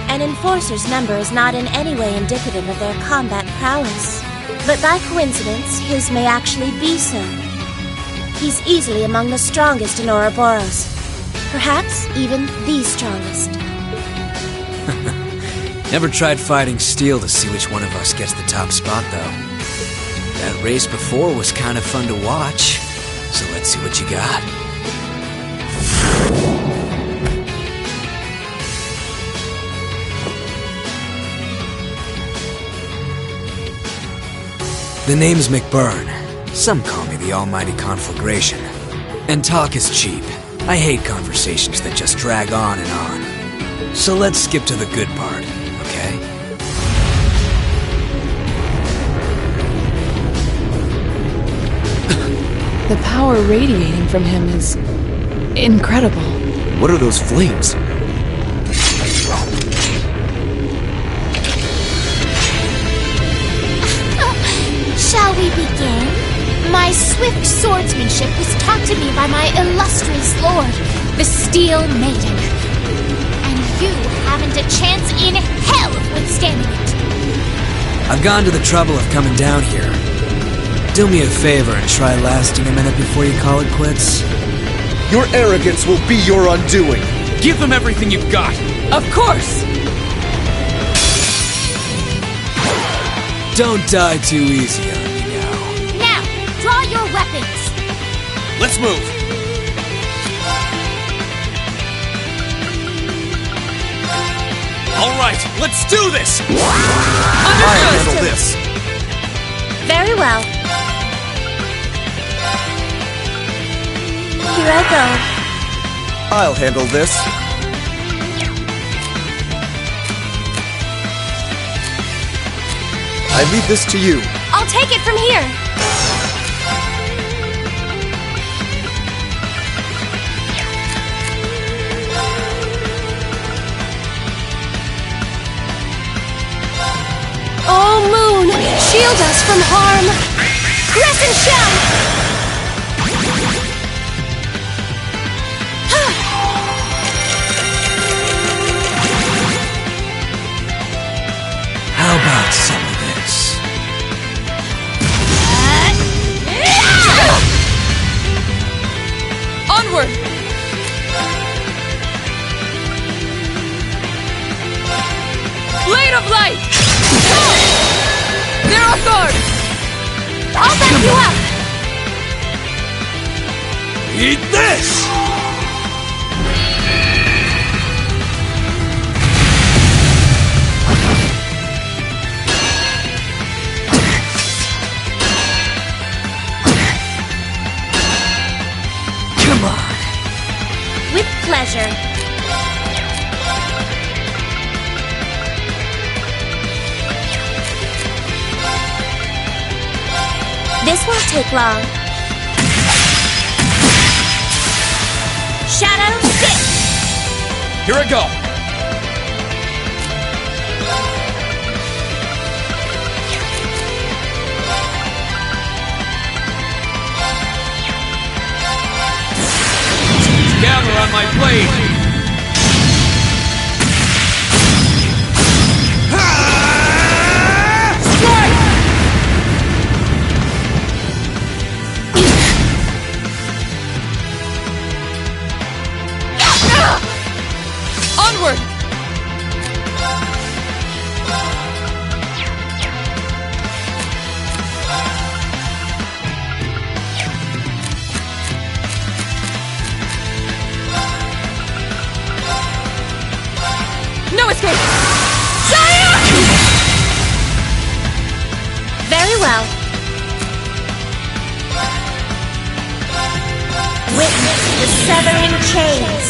An enforcer's number is not in any way indicative of their combat prowess. But by coincidence, his may actually be so. He's easily among the strongest in Ouroboros. Perhaps even the strongest. Never tried fighting Steel to see which one of us gets the top spot, though. That race before was kind of fun to watch, so let's see what you got. The name's McBurn. Some call me the Almighty Conflagration. And talk is cheap. I hate conversations that just drag on and on. So let's skip to the good part, okay? The power radiating from him is incredible. What are those flames? Shall we begin? My swift swordsmanship was taught to me by my illustrious lord, the Steel Maiden. And you haven't a chance in hell of withstanding it. I've gone to the trouble of coming down here. Do me a favor and try lasting a minute before you call it quits. Your arrogance will be your undoing. Give them everything you've got. Of course! Don't die too easy on me now. Now, draw your weapons. Let's move. All right, let's do this. I'll handle this. Very well. Here I go. I'll handle this. I leave this to you. I'll take it from here. Oh, Moon! Shield us from harm! Crescent Shell! How about some of this? Onward! Blade of Light! Zero Sword! I'll back you up! Eat this! Come on. With pleasure. This won't take long. Shadow Stick! Here I go! Gather on my blade! Onward! No escape! Very well. Witness the severing chains.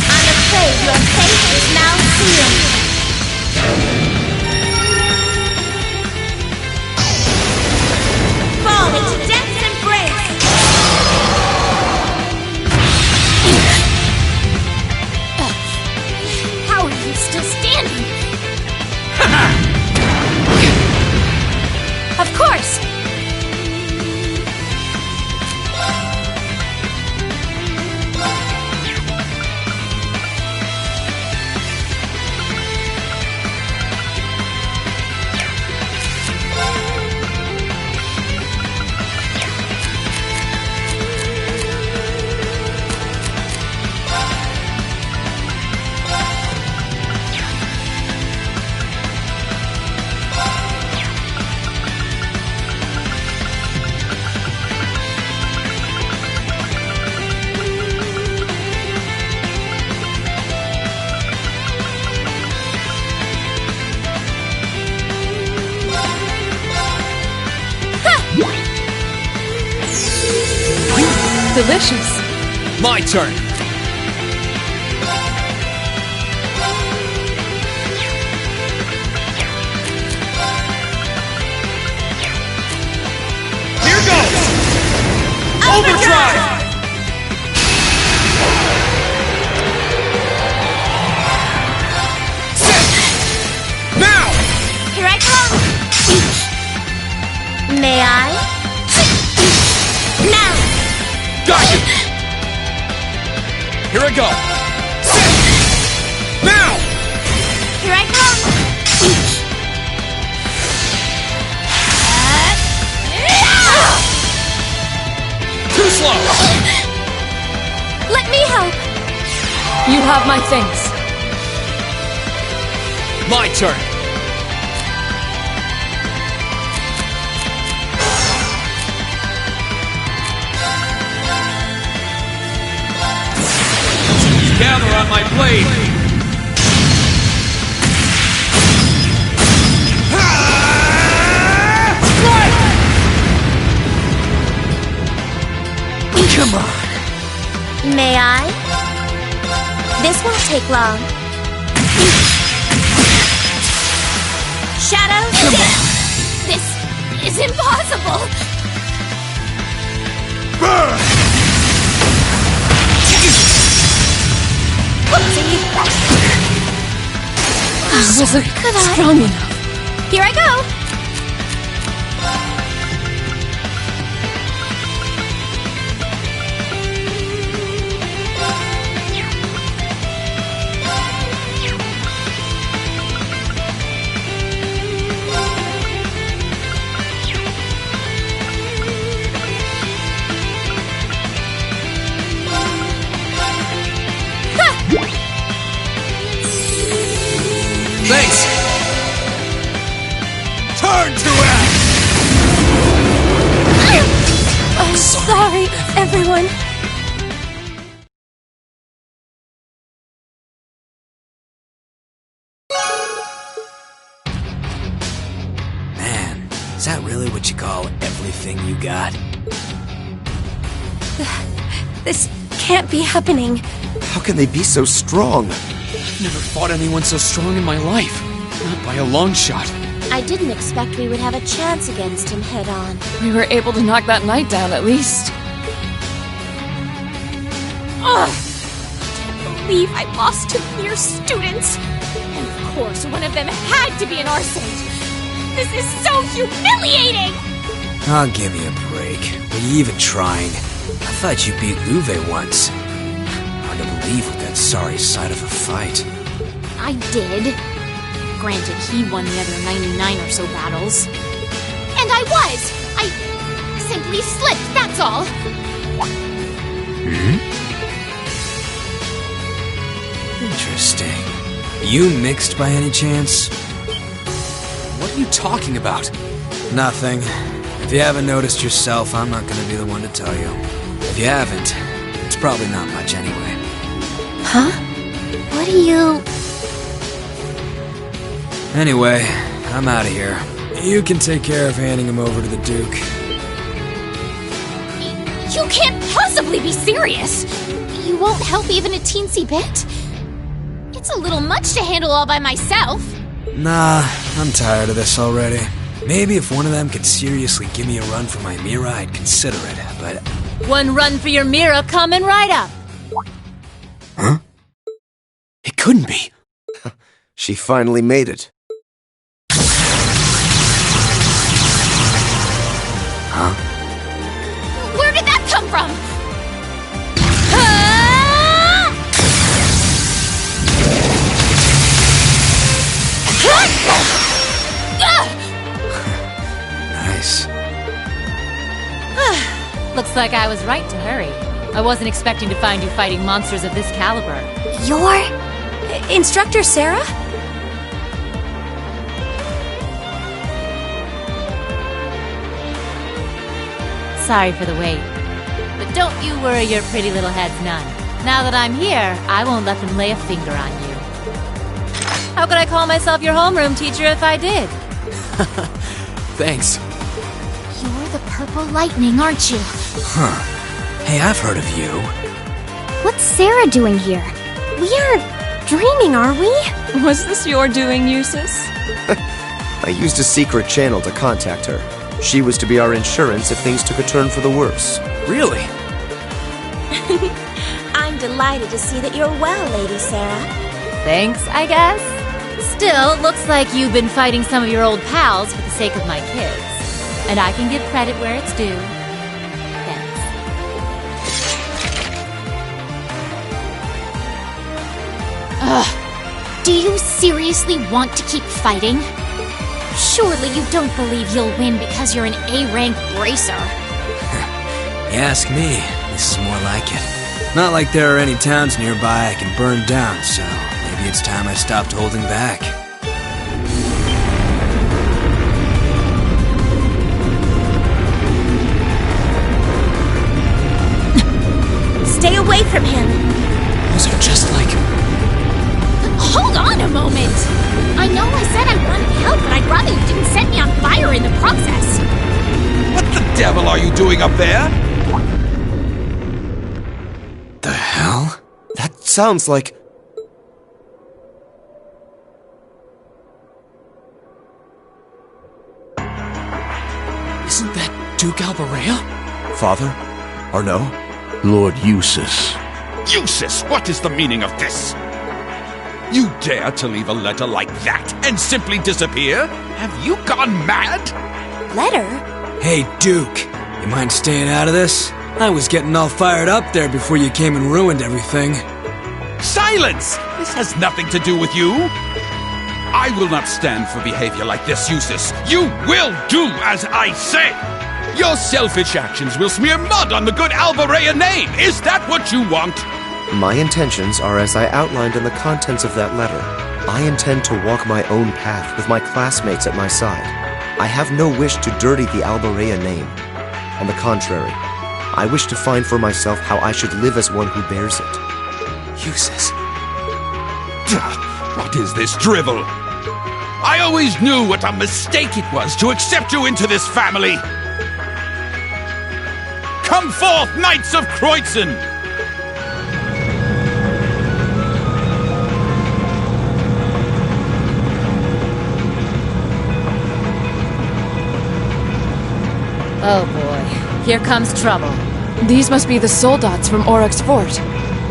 I'm afraid your fate is now sealed. Fall into death's embrace. How are you still standing? Of course! Delicious. My turn! Here goes! Overdrive! Now! Here I come. May I? Now! Got you! Here I go! Now! Here I come. Too slow! Let me help! You have my thanks. My turn! Gather on my blade! Come on. May I? This won't take long. Shadow Stick! This is impossible! I wasn't strong enough. Here I go! everyone. Man, is that really what you call everything you got? This can't be happening. How can they be so strong? I've never fought anyone so strong in my life. Not by a long shot. I didn't expect we would have a chance against him head-on. We were able to knock that knight down at least. Ugh! I can't believe I lost to mere students. And of course, one of them had to be an Arsate. This is so humiliating! Oh, give me a break. Were you even trying? I thought you beat Luve once. Hard to believe with that sorry sight of a fight. I did. Granted, he won the other 99 or so battles. And I was! I simply slipped, that's all! Interesting. You mixed by any chance? What are you talking about? Nothing. If you haven't noticed yourself, I'm not gonna be the one to tell you. If you haven't, it's probably not much anyway. Huh? What are you... Anyway, I'm out of here. You can take care of handing him over to the Duke. You can't possibly be serious! You won't help even a teensy bit? It's a little much to handle all by myself. Nah, I'm tired of this already. Maybe if one of them could seriously give me a run for my Mira, I'd consider it, but... One run for your Mira coming right up. Huh? It couldn't be. She finally made it. Huh? Where did that come from? Nice. Looks like I was right to hurry. I wasn't expecting to find you fighting monsters of this caliber. Your instructor, Sarah? Sorry for the wait. But don't you worry your pretty little heads none. Now that I'm here, I won't let them lay a finger on you. How could I call myself your homeroom teacher if I did? Thanks. You're the Purple Lightning, aren't you? Huh. Hey, I've heard of you. What's Sarah doing here? We aren't dreaming, are we? Was this your doing, Eustace? I used a secret channel to contact her. She was to be our insurance if things took a turn for the worse. Really? I'm delighted to see that you're well, Lady Sarah. Thanks, I guess. Still, looks like you've been fighting some of your old pals for the sake of my kids. And I can give credit where it's due. Thanks. Ugh. Do you seriously want to keep fighting? Surely you don't believe you'll win because you're an A-rank bracer. You ask me, this is more like it. Not like there are any towns nearby I can burn down, so maybe it's time I stopped holding back. Stay away from him. Those are just like... Hold on a moment! I know I said I wanted help, but I'd rather you didn't set me on fire in the process. What the devil are you doing up there? The hell? That sounds like... Isn't that Duke Alberea? Father? Or no? Lord Eustace. Eustace, what is the meaning of this? You dare to leave a letter like that and simply disappear? Have you gone mad? Letter? Hey, Duke, you mind staying out of this? I was getting all fired up there before you came and ruined everything. Silence! This has nothing to do with you. I will not stand for behavior like this, Eustace. You will do as I say. Your selfish actions will smear mud on the good Alberea name. Is that what you want? My intentions are as I outlined in the contents of that letter. I intend to walk my own path with my classmates at my side. I have no wish to dirty the Alberea name. On the contrary, I wish to find for myself how I should live as one who bears it. Useless. What is this drivel? I always knew what a mistake it was to accept you into this family! Come forth, Knights of Kreutzen! Oh boy, here comes trouble. These must be the soldats from Oryx Fort.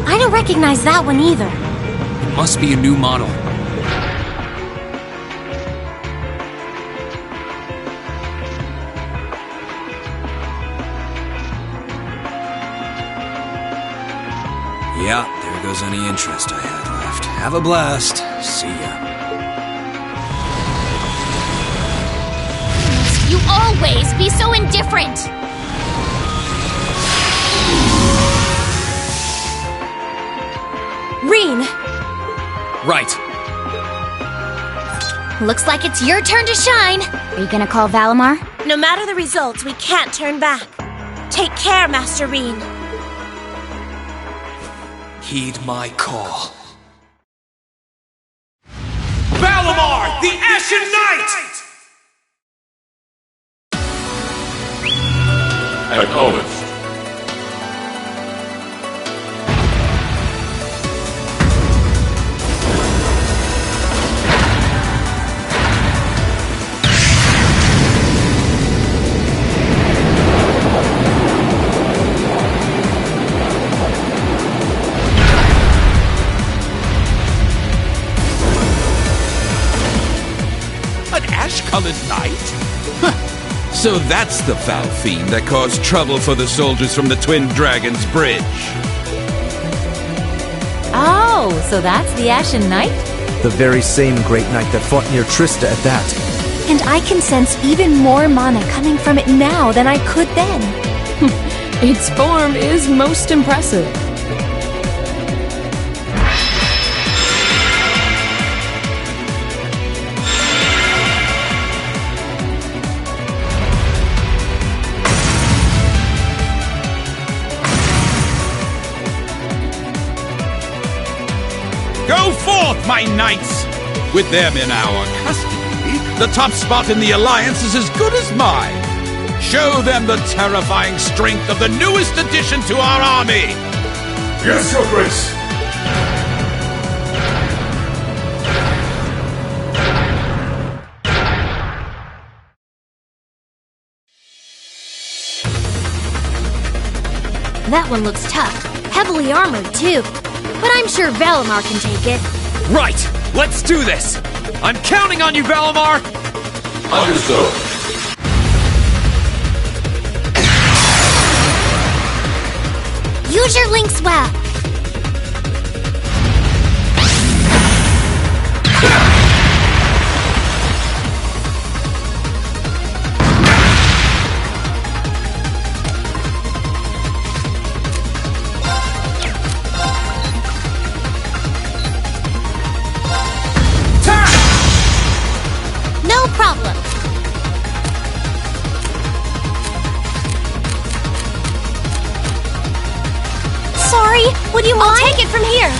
I don't recognize that one either. It must be a new model. Yeah, there goes any interest I had left. Have a blast. See ya. You always be so indifferent! Reen! Right. Looks like it's your turn to shine. Are you gonna call Valimar? No matter the results, we can't turn back. Take care, Master Reen. Heed my call. Valimar, the Ashen Knight! Acknowledged. An ash-colored knight? So that's the foul fiend that caused trouble for the soldiers from the Twin Dragons Bridge. Oh, so that's the Ashen Knight? The very same great knight that fought near Trista at that. And I can sense even more mana coming from it now than I could then. Its form is most impressive. Go forth, my knights! With them in our custody, the top spot in the Alliance is as good as mine. Show them the terrifying strength of the newest addition to our army! Yes, Your Grace! That one looks tough. Heavily armored, too. But I'm sure Valimar can take it. Right! Let's do this! I'm counting on you, Valimar! Understood. Use your Link's Well. No problem. Sorry, would you mind? I'll take it from here.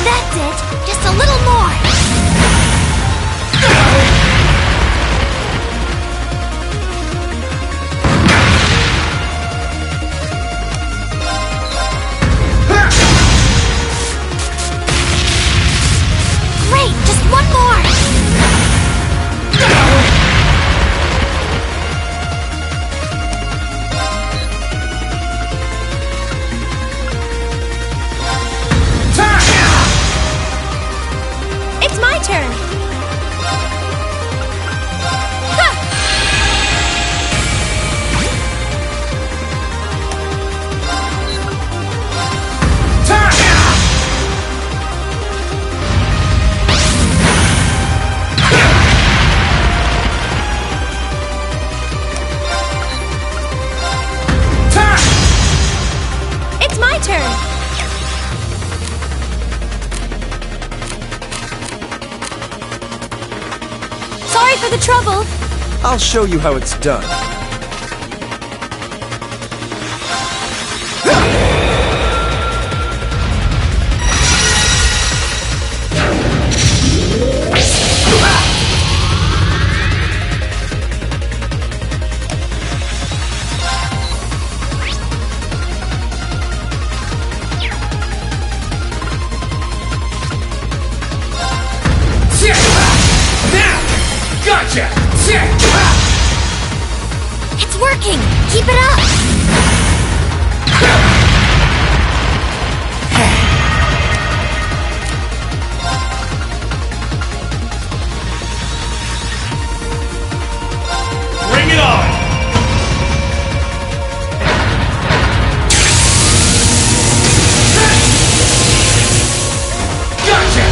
That's it. Just a little more. for the trouble. I'll show you how it's done. Gotcha! It's working! Keep it up! Bring it on! Gotcha!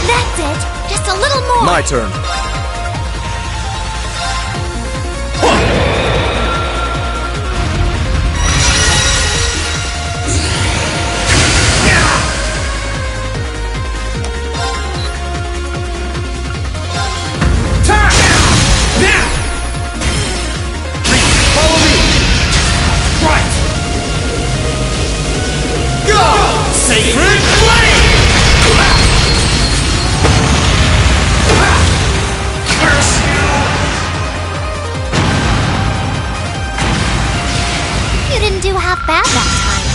That's it! Just a little more! My turn. Follow me! Right! Go! Sacred Flame! Curse You didn't do half bad that time.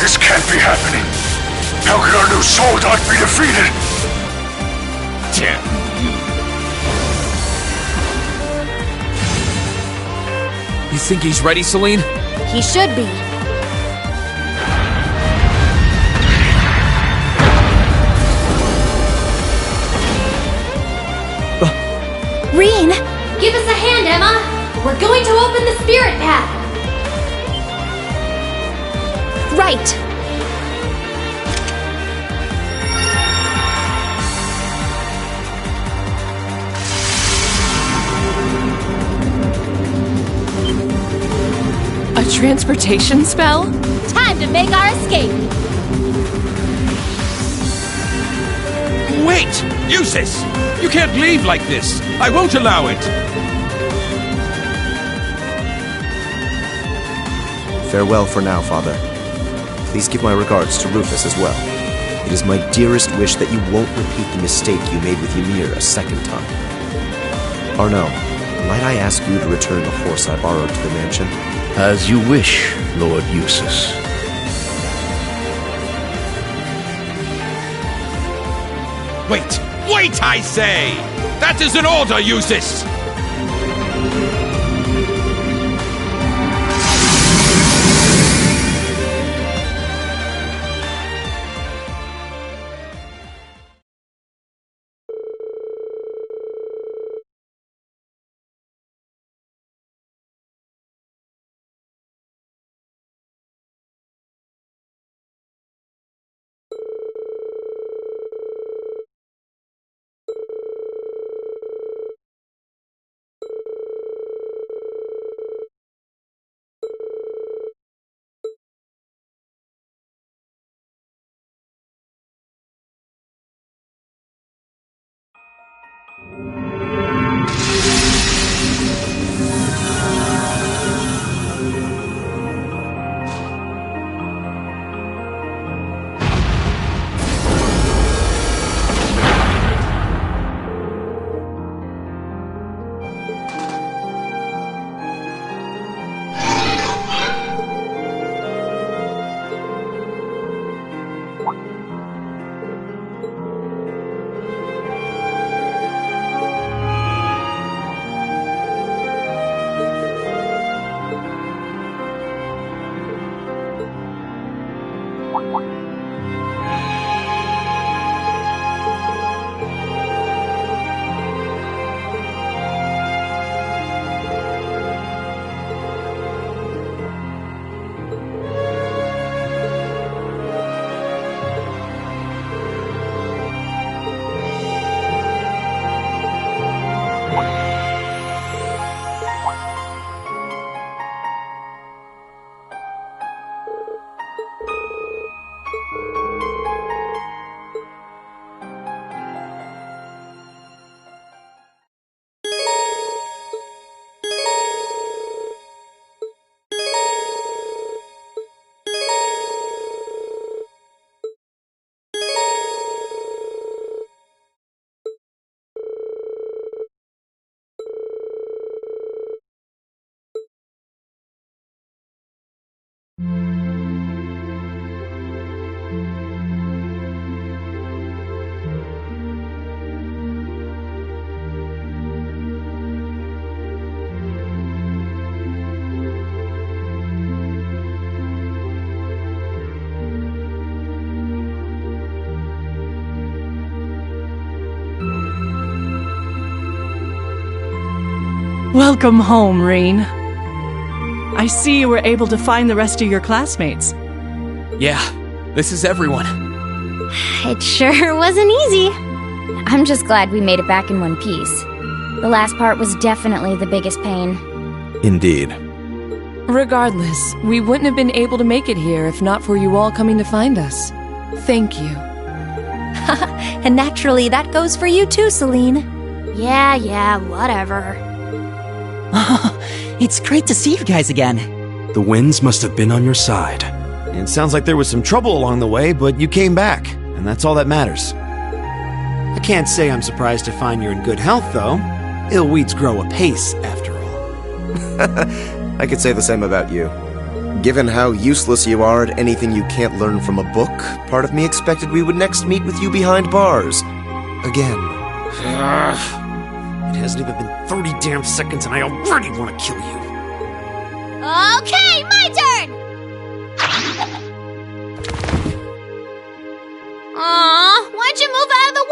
This can't be happening. How could our new Soul Dart be defeated? Damn you. You think he's ready, Celine? He should be. Reen! Give us a hand, Emma! We're going to open the spirit path! Right! A transportation spell? Time to make our escape! Wait! Eustace! You can't leave like this! I won't allow it! Farewell for now, Father. Please give my regards to Rufus as well. It is my dearest wish that you won't repeat the mistake you made with Ymir a second time. Arno, might I ask you to return the horse I borrowed to the mansion? As you wish, Lord Eustace. Wait! Wait, I say! That is an order, Eustace! Welcome home, Rean. I see you were able to find the rest of your classmates. Yeah, this is everyone. It sure wasn't easy. I'm just glad we made it back in one piece. The last part was definitely the biggest pain. Indeed. Regardless, we wouldn't have been able to make it here if not for you all coming to find us. Thank you. And naturally, that goes for you too, Celine. Yeah, whatever. It's great to see you guys again. The winds must have been on your side. It sounds like there was some trouble along the way, but you came back, and that's all that matters. I can't say I'm surprised to find you're in good health, though. Ill weeds grow apace, after all. I could say the same about you. Given how useless you are at anything you can't learn from a book, part of me expected we would next meet with you behind bars. Again. It hasn't even been 30 damn seconds and I already want to kill you. Okay, my turn! Aw, why'd you move out of the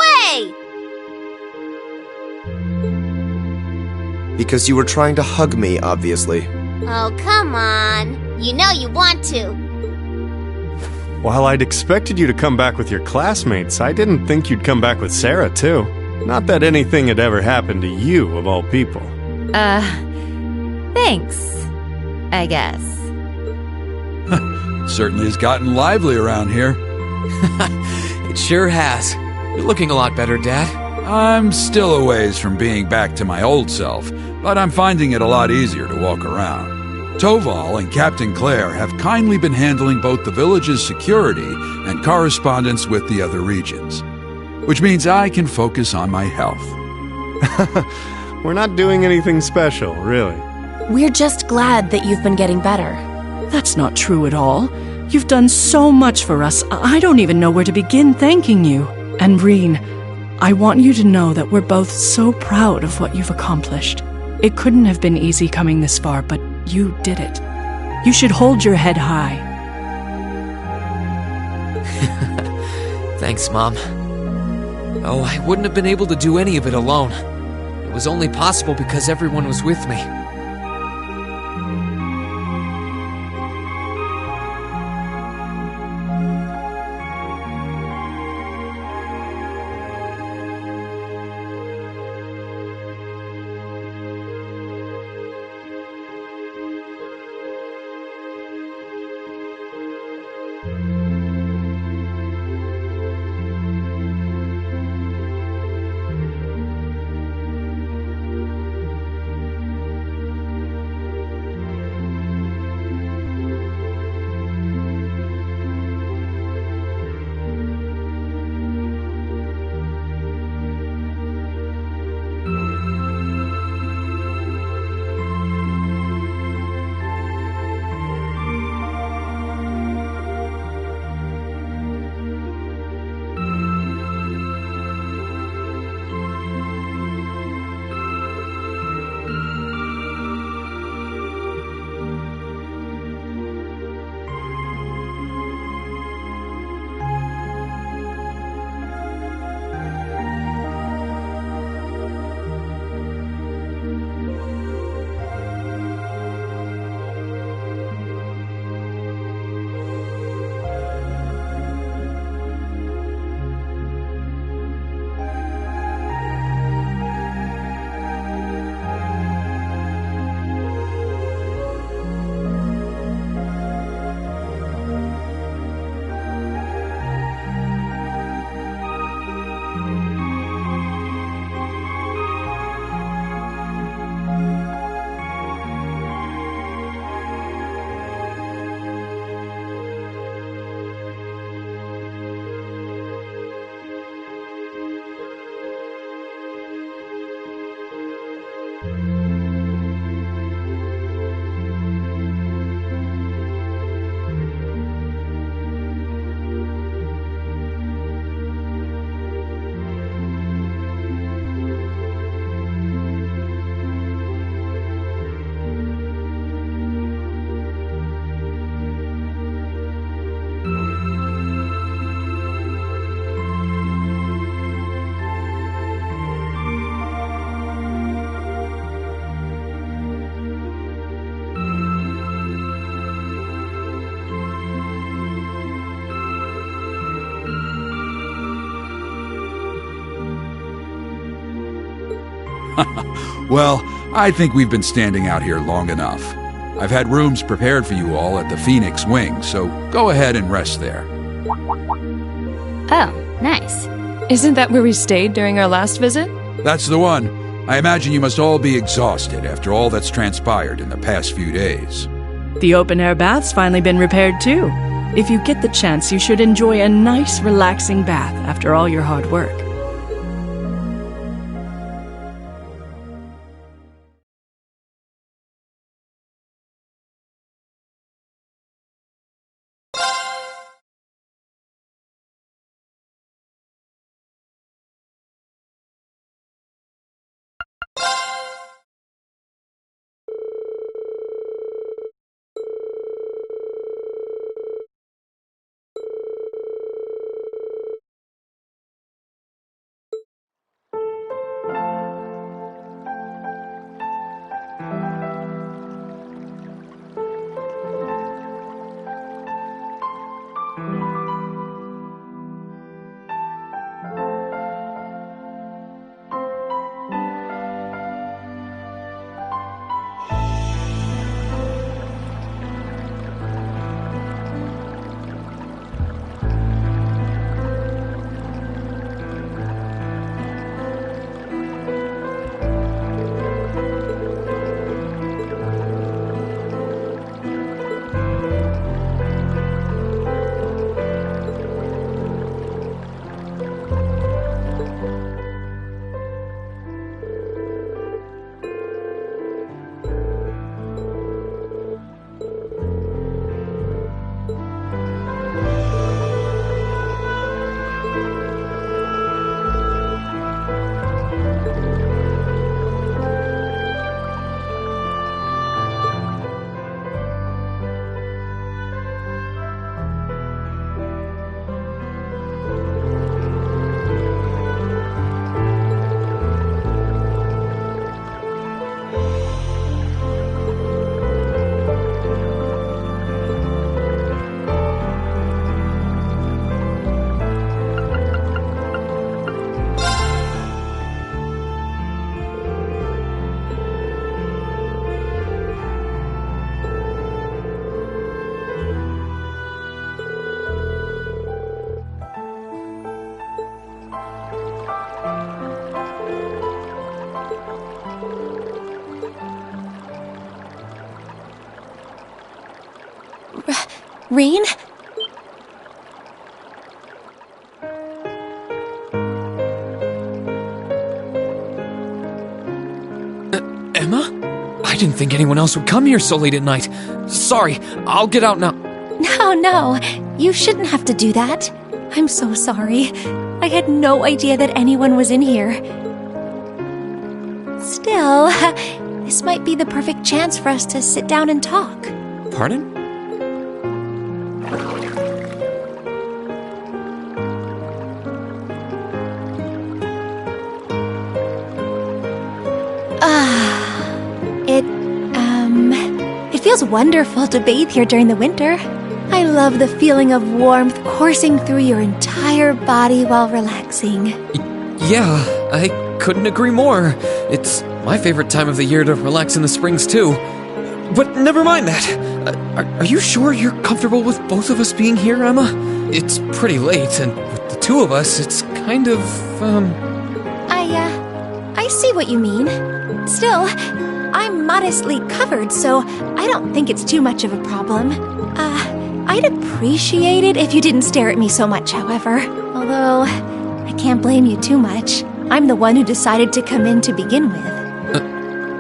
way? Because you were trying to hug me, obviously. Oh, come on. You know you want to. While I'd expected you to come back with your classmates, I didn't think you'd come back with Sarah, too. Not that anything had ever happened to you, of all people. Thanks, I guess. Certainly has gotten lively around here. It sure has. You're looking a lot better, Dad. I'm still a ways from being back to my old self, but I'm finding it a lot easier to walk around. Toval and Captain Claire have kindly been handling both the village's security and correspondence with the other regions, which means I can focus on my health. We're not doing anything special, really. We're just glad that you've been getting better. That's not true at all. You've done so much for us, I don't even know where to begin thanking you. And Rean, I want you to know that we're both so proud of what you've accomplished. It couldn't have been easy coming this far, but you did it. You should hold your head high. Thanks, Mom. Oh, I wouldn't have been able to do any of it alone. It was only possible because everyone was with me. Well, I think we've been standing out here long enough. I've had rooms prepared for you all at the Phoenix Wing, so go ahead and rest there. Oh, nice. Isn't that where we stayed during our last visit? That's the one. I imagine you must all be exhausted after all that's transpired in the past few days. The open-air bath's finally been repaired too. If you get the chance, you should enjoy a nice, relaxing bath after all your hard work. Rean? Emma? I didn't think anyone else would come here so late at night. Sorry, I'll get out now. No, you shouldn't have to do that. I'm so sorry. I had no idea that anyone was in here. Still, this might be the perfect chance for us to sit down and talk. Pardon? It feels wonderful to bathe here during the winter. I love the feeling of warmth coursing through your entire body while relaxing. Yeah, I couldn't agree more. It's my favorite time of the year to relax in the springs, too. But never mind that. Are you sure you're comfortable with both of us being here, Emma? It's pretty late, and with the two of us, it's kind of, I see what you mean. Still, I'm modestly covered, so I don't think it's too much of a problem. I'd appreciate it if you didn't stare at me so much, however. Although, I can't blame you too much. I'm the one who decided to come in to begin with.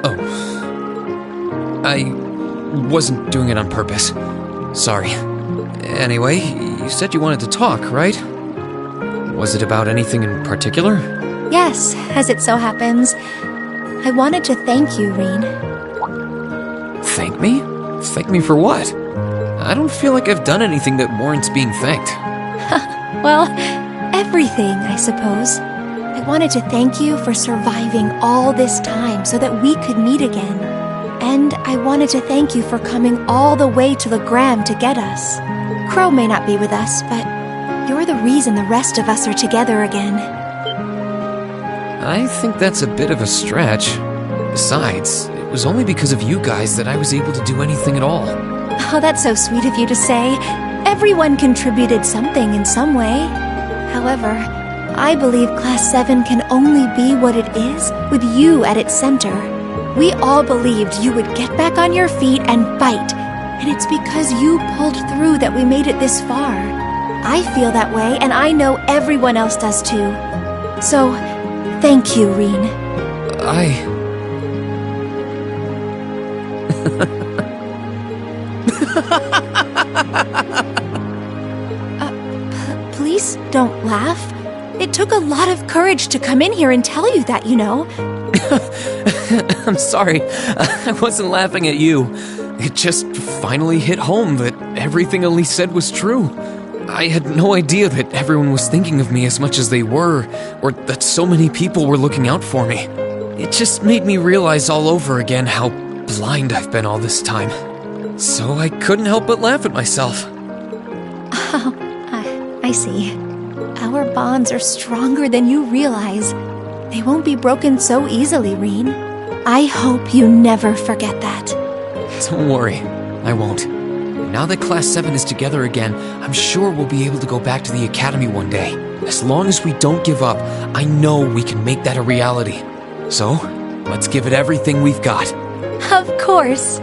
Oh. I wasn't doing it on purpose. Sorry. Anyway, you said you wanted to talk, right? Was it about anything in particular? Yes, as it so happens. I wanted to thank you, Reen. Thank me? Thank me for what? I don't feel like I've done anything that warrants being thanked. Well, everything, I suppose. I wanted to thank you for surviving all this time so that we could meet again. And I wanted to thank you for coming all the way to Legram to get us. Crow may not be with us, but you're the reason the rest of us are together again. I think that's a bit of a stretch. Besides, it was only because of you guys that I was able to do anything at all. Oh, that's so sweet of you to say. Everyone contributed something in some way. However, I believe Class 7 can only be what it is with you at its center. We all believed you would get back on your feet and fight, and it's because you pulled through that we made it this far. I feel that way, and I know everyone else does too. So, thank you, Reen. Please don't laugh. It took a lot of courage to come in here and tell you that, you know. I'm sorry. I wasn't laughing at you. It just finally hit home that everything Elise said was true. I had no idea that everyone was thinking of me as much as they were, or that so many people were looking out for me. It just made me realize all over again how blind I've been all this time. So I couldn't help but laugh at myself. Oh, I see. Our bonds are stronger than you realize. They won't be broken so easily, Reen. I hope you never forget that. Don't worry, I won't. Now that Class 7 is together again, I'm sure we'll be able to go back to the Academy one day. As long as we don't give up, I know we can make that a reality. So, let's give it everything we've got. Of course.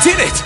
Did it!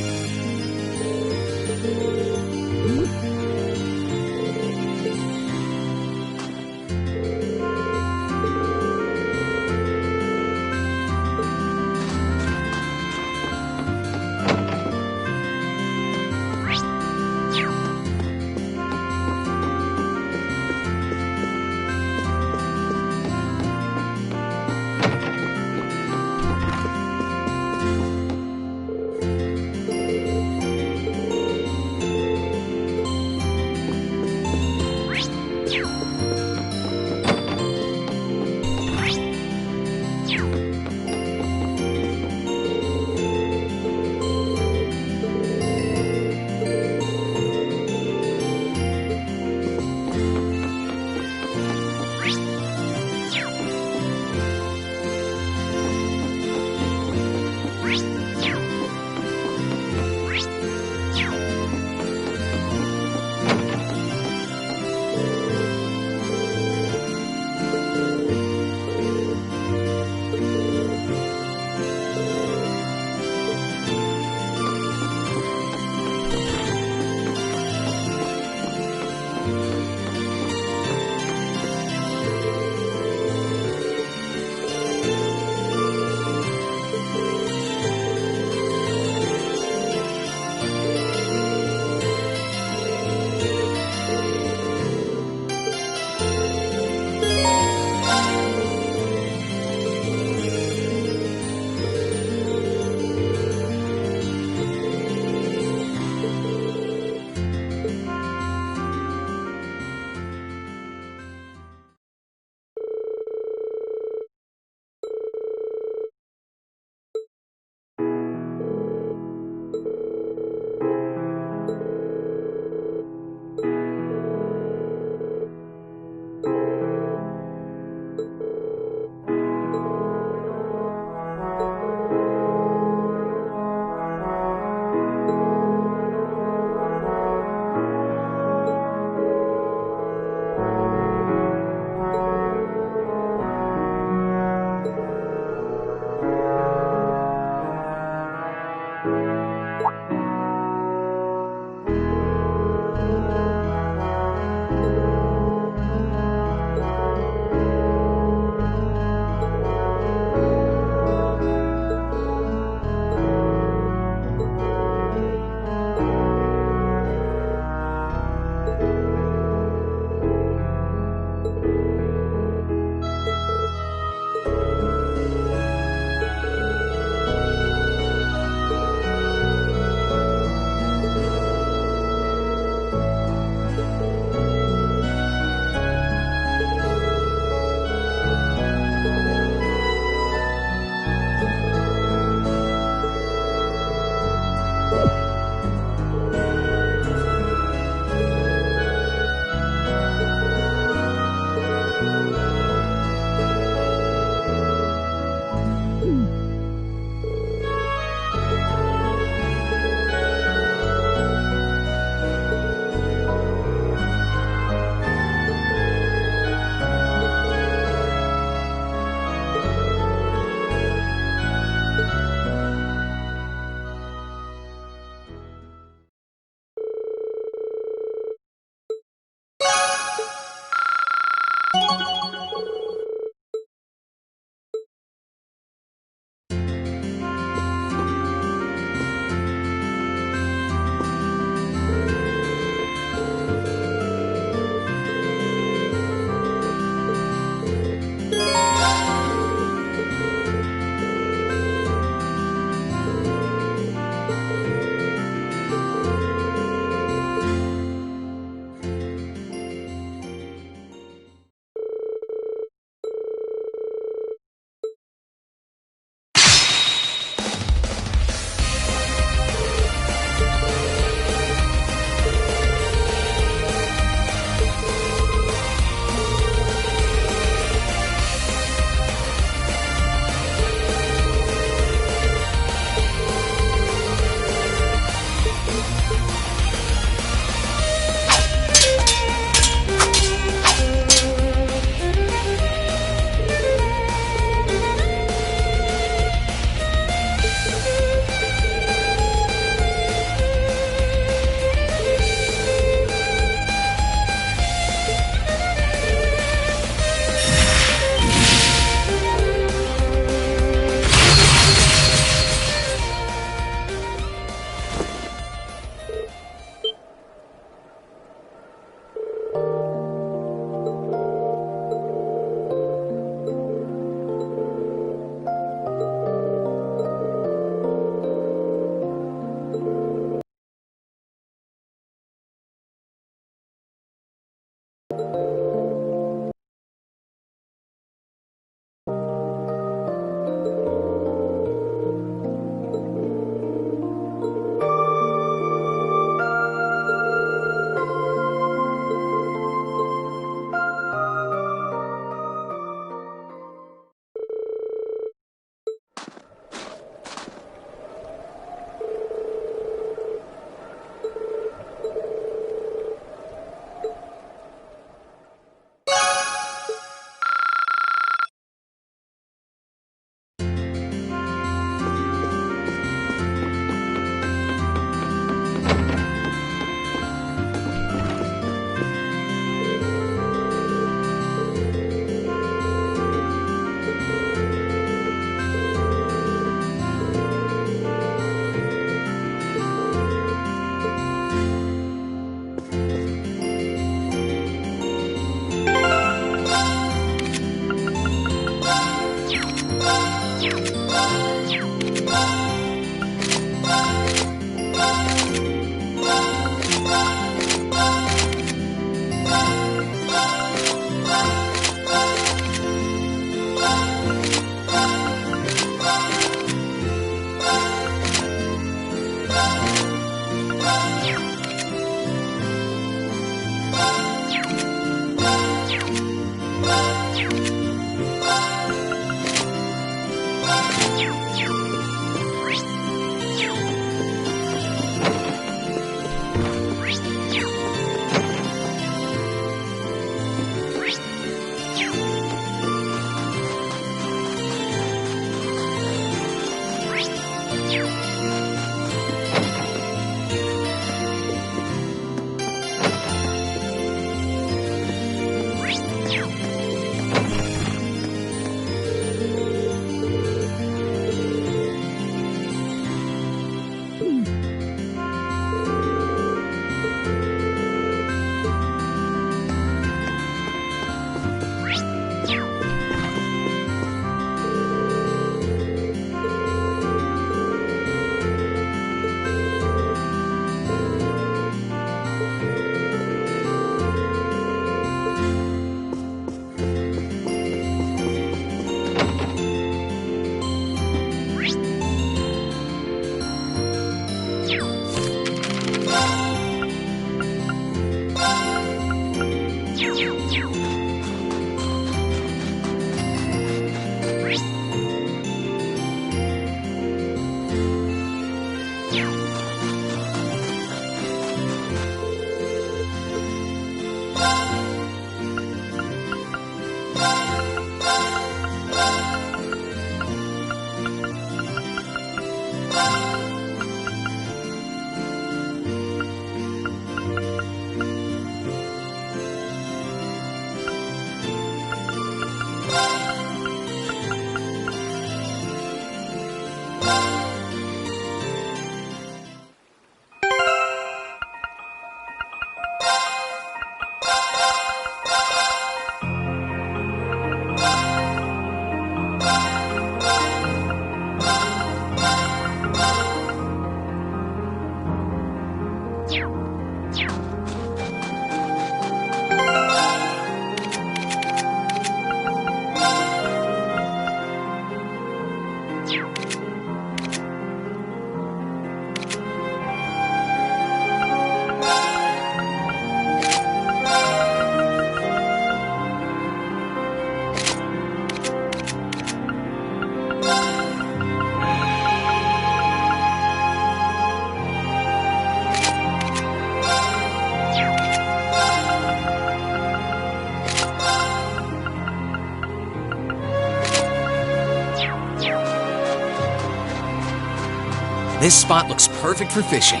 This spot looks perfect for fishing.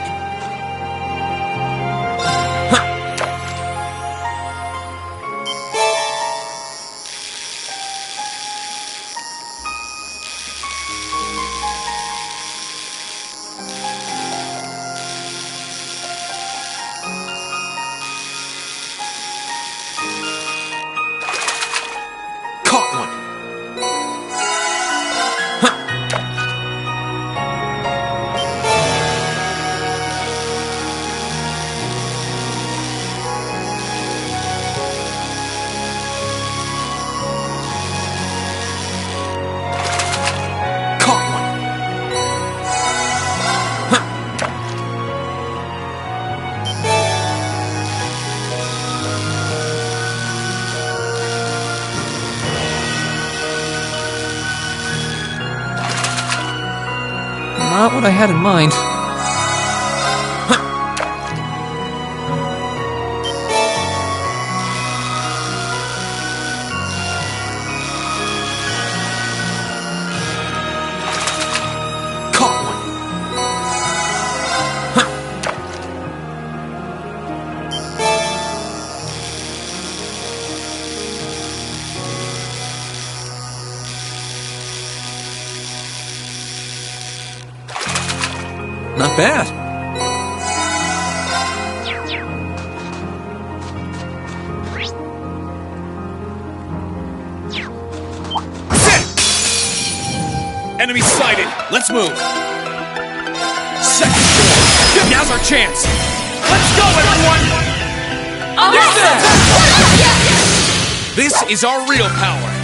Caught one. Not what I had in mind. Caught one. Not bad. Enemy sighted. Let's move. Second floor. Now's our chance. Let's go, everyone! This is our real power.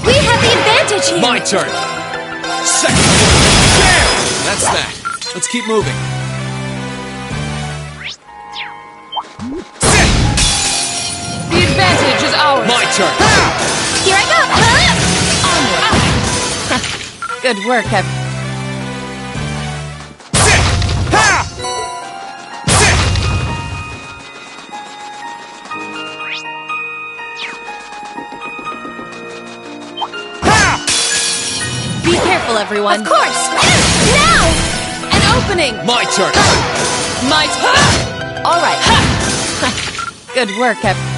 We have the advantage here! My turn. Second floor. Bam! That's that. Let's keep moving. The advantage is ours. My turn. Here I go! Onward. Good work, everyone. Be careful, everyone. Of course! Now! An opening! My turn. My turn. All right. Good work, everyone.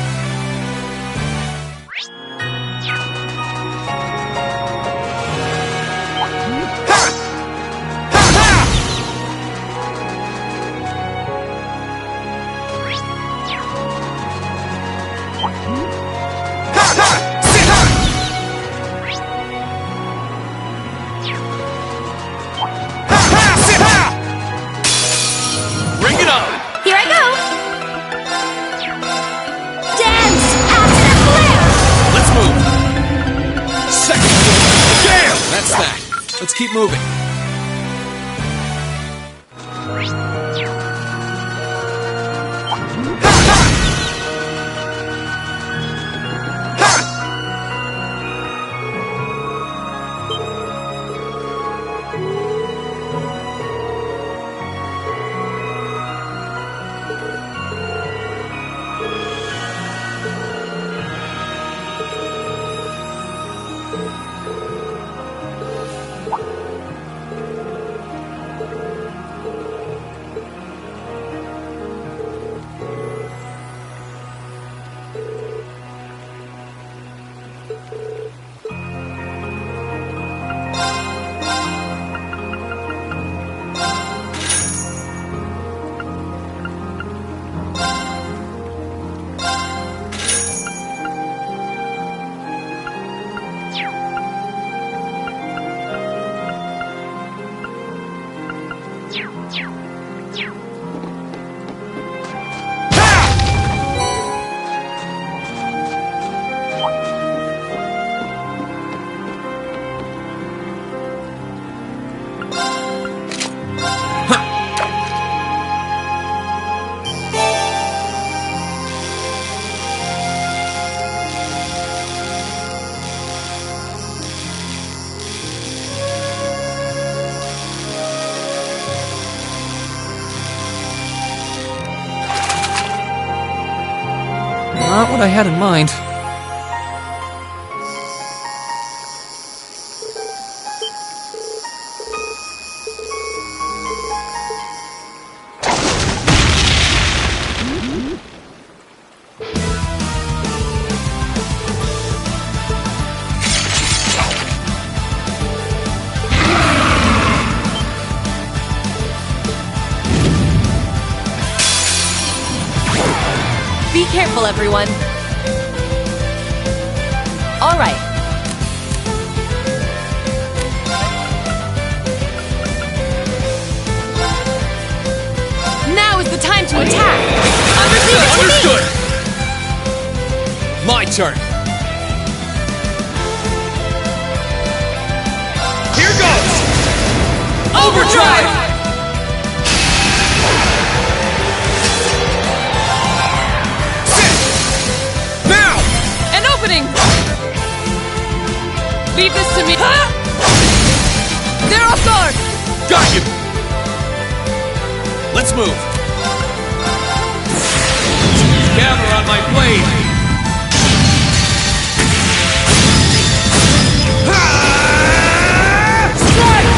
Bring it on. Here I go! Dance! Acid flare! Let's move. Second floor. Bam! That's that. Let's keep moving. Not what I had in mind. Be careful, everyone. All right. Now is the time to attack! Understood! My turn! Here goes! Overdrive! Leave this to me! Huh? They're off guard! Got you! Let's move! Gather on my blade! Strike!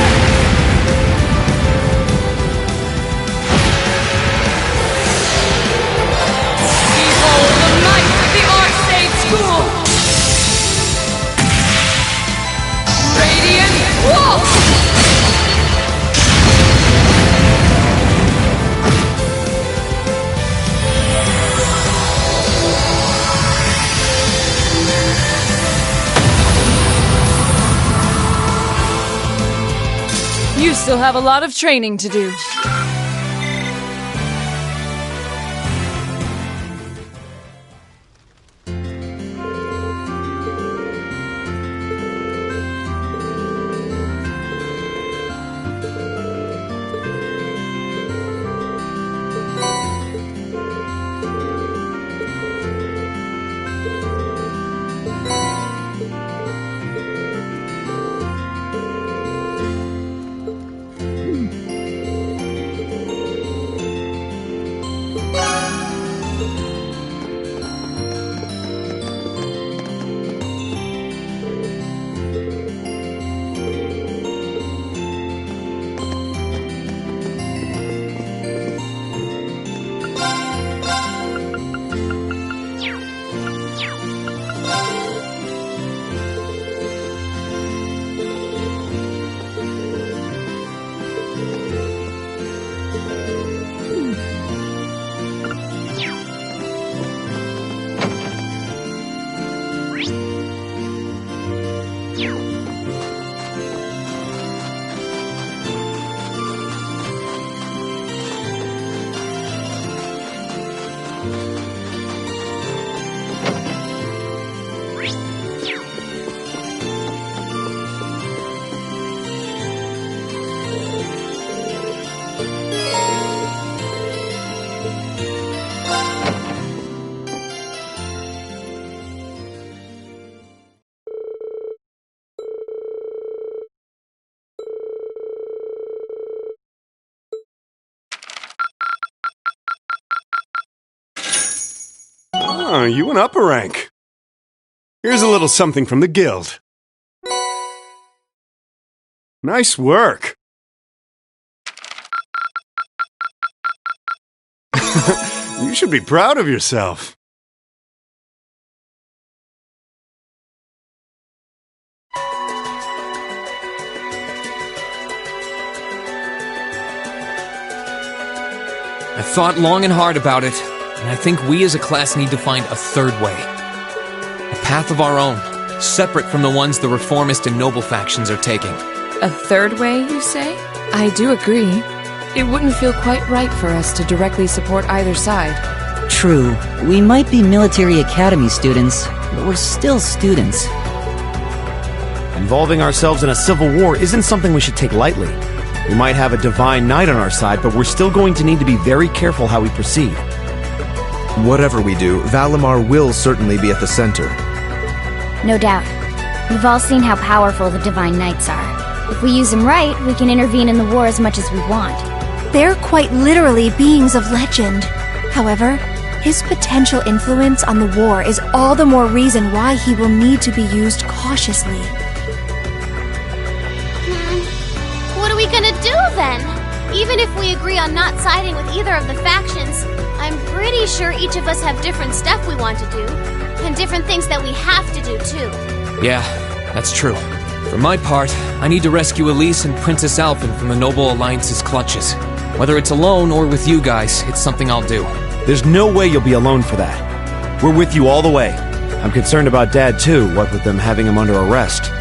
Behold the might of the Archsage School! You still have a lot of training to do. Oh, you went up a rank. Here's a little something from the guild. Nice work. You should be proud of yourself. I thought long and hard about it, and I think we as a class need to find a third way. A path of our own, separate from the ones the reformist and noble factions are taking. A third way, you say? I do agree. It wouldn't feel quite right for us to directly support either side. True. We might be military academy students, but we're still students. Involving ourselves in a civil war isn't something we should take lightly. We might have a divine knight on our side, but we're still going to need to be very careful how we proceed. Whatever we do, Valimar will certainly be at the center. No doubt. We've all seen how powerful the Divine Knights are. If we use them right, we can intervene in the war as much as we want. They're quite literally beings of legend. However, His potential influence on the war is all the more reason why he will need to be used cautiously. What are we gonna do then? Even if we agree on not siding with either of the factions, I'm pretty sure each of us have different stuff we want to do, and different things that we have to do too. Yeah, that's true. For my part, I need to rescue Elise and Princess Alphen from the Noble Alliance's clutches. Whether it's alone or with you guys, it's something I'll do. There's no way you'll be alone for that. We're with you all the way. I'm concerned about Dad too, what with them having him under arrest.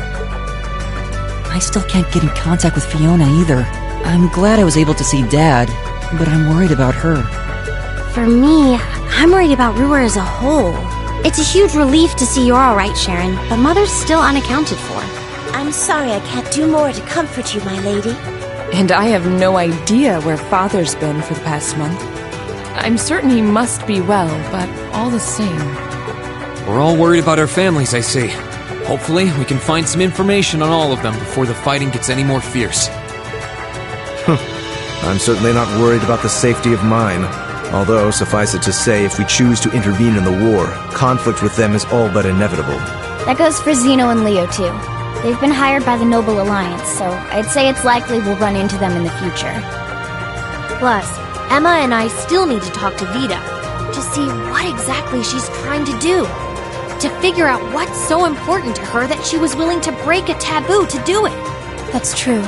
I still can't get in contact with Fiona either. I'm glad I was able to see Dad, but I'm worried about her. For me, I'm worried about Ruhr as a whole. It's a huge relief to see you're alright, Sharon, but Mother's still unaccounted for. I'm sorry I can't do more to comfort you, my lady. And I have no idea where Father's been for the past month. I'm certain he must be well, but all the same. We're all worried about our families, I see. Hopefully, we can find some information on all of them before the fighting gets any more fierce. I'm certainly not worried about the safety of mine. Although, suffice it to say, if we choose to intervene in the war, conflict with them is all but inevitable. That goes for Zeno and Leo, too. They've been hired by the Noble Alliance, so I'd say it's likely we'll run into them in the future. Plus, Emma and I still need to talk to Vita to see what exactly she's trying to do. To figure out what's so important to her that she was willing to break a taboo to do it. That's true.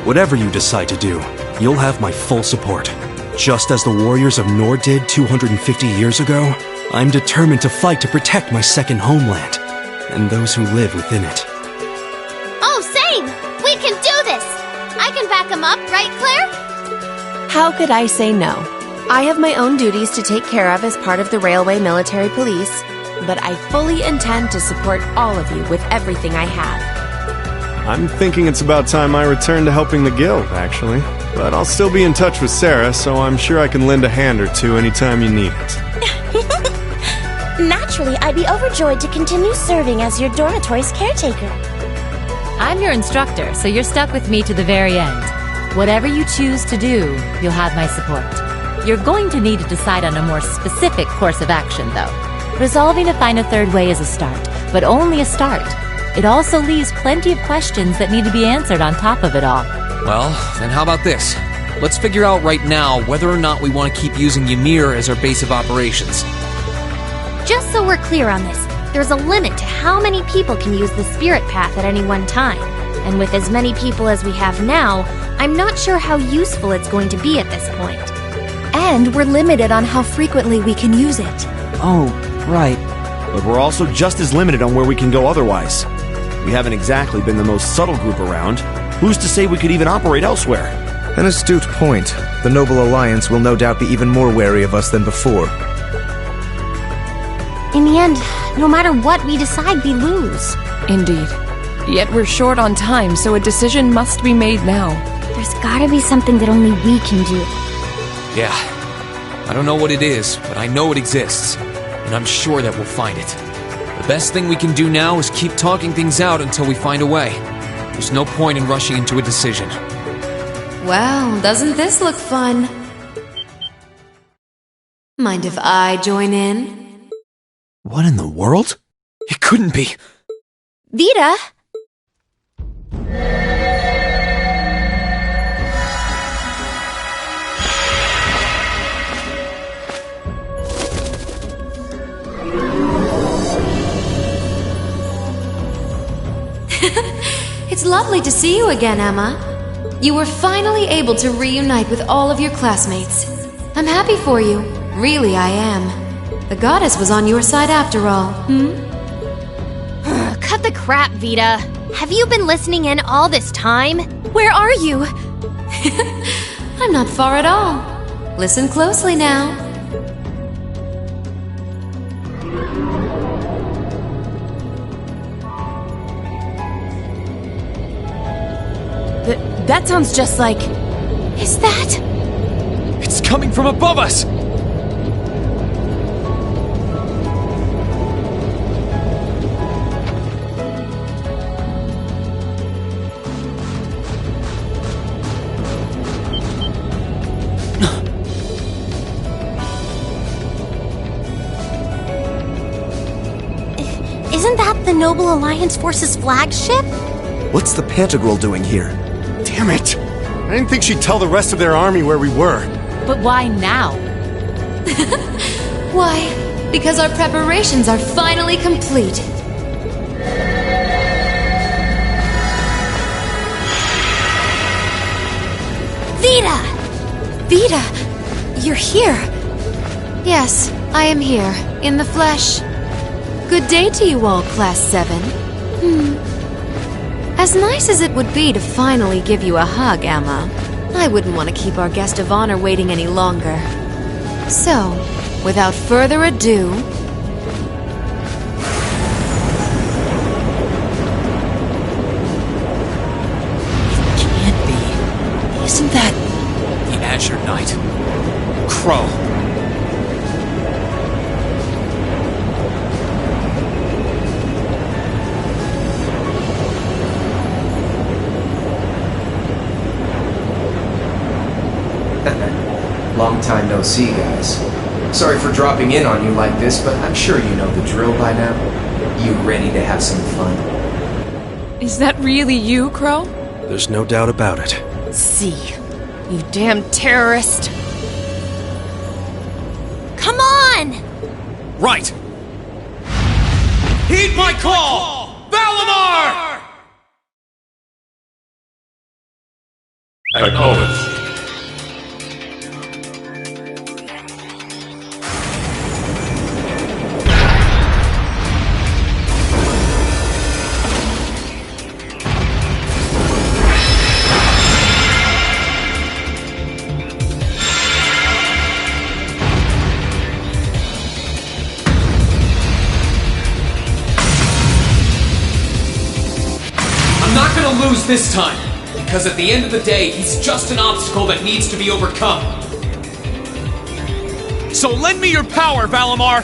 Whatever you decide to do, you'll have my full support. Just as the warriors of Nord did 250 years ago, I'm determined to fight to protect my second homeland, and those who live within it. Oh, same! We can do this! I can back him up, right, Claire? How could I say no? I have my own duties to take care of as part of the Railway Military Police, but I fully intend to support all of you with everything I have. I'm thinking it's about time I return to helping the guild, actually. But I'll still be in touch with Sarah, so I'm sure I can lend a hand or two anytime you need it. Naturally, I'd be overjoyed to continue serving as your dormitory's caretaker. I'm your instructor, so you're stuck with me to the very end. Whatever you choose to do, you'll have my support. You're going to need to decide on a more specific course of action, though. Resolving to find a third way is a start, but only a start. It also leaves plenty of questions that need to be answered on top of it all. Well, then how about this? Let's figure out right now whether or not we want to keep using Ymir as our base of operations. Just so we're clear on this, there's a limit to how many people can use the Spirit Path at any one time. And with as many people as we have now, I'm not sure how useful it's going to be at this point. And we're limited on how frequently we can use it. Oh, right. But we're also just as limited on where we can go otherwise. We haven't exactly been the most subtle group around. Who's to say we could even operate elsewhere? An astute point. The Noble Alliance will no doubt be even more wary of us than before. In the end, no matter what we decide, we lose. Indeed. Yet we're short on time, so a decision must be made now. There's gotta be something that only we can do. Yeah. I don't know what it is, but I know it exists. And I'm sure that we'll find it. The best thing we can do now is keep talking things out until we find a way. There's no point in rushing into a decision. Well, doesn't this look fun? Mind if I join in? What in the world? It couldn't be. Vita! It's lovely to see you again, Emma. You were finally able to reunite with all of your classmates. I'm happy for you. Really, I am. The goddess was on your side after all. Cut the crap, Vita. Have you been listening in all this time? Where are you? I'm not far at all. Listen closely now. That sounds just like... Is that... It's coming from above us! The Noble Alliance Force's flagship? What's the Pantagruel doing here? Damn it! I didn't think she'd tell the rest of their army where we were. But why now? Why? Because our preparations are finally complete. Vita! Vita, you're here. Yes, I am here, in the flesh. Good day to you all, Class 7. As nice as it would be to finally give you a hug, Emma, I wouldn't want to keep our guest of honor waiting any longer. So, without further ado... Isn't that the Azure Knight? Crow. Long time no see, guys. Sorry for dropping in on you like this, but I'm sure you know the drill by now. You ready to have some fun? Is that really you, Crow? There's no doubt about it. See, you damn terrorist. Come on! Right! Heed my call! Valimar! Acknowledged. Lose this time, because at the end of the day, he's just an obstacle that needs to be overcome. So lend me your power, Valimar!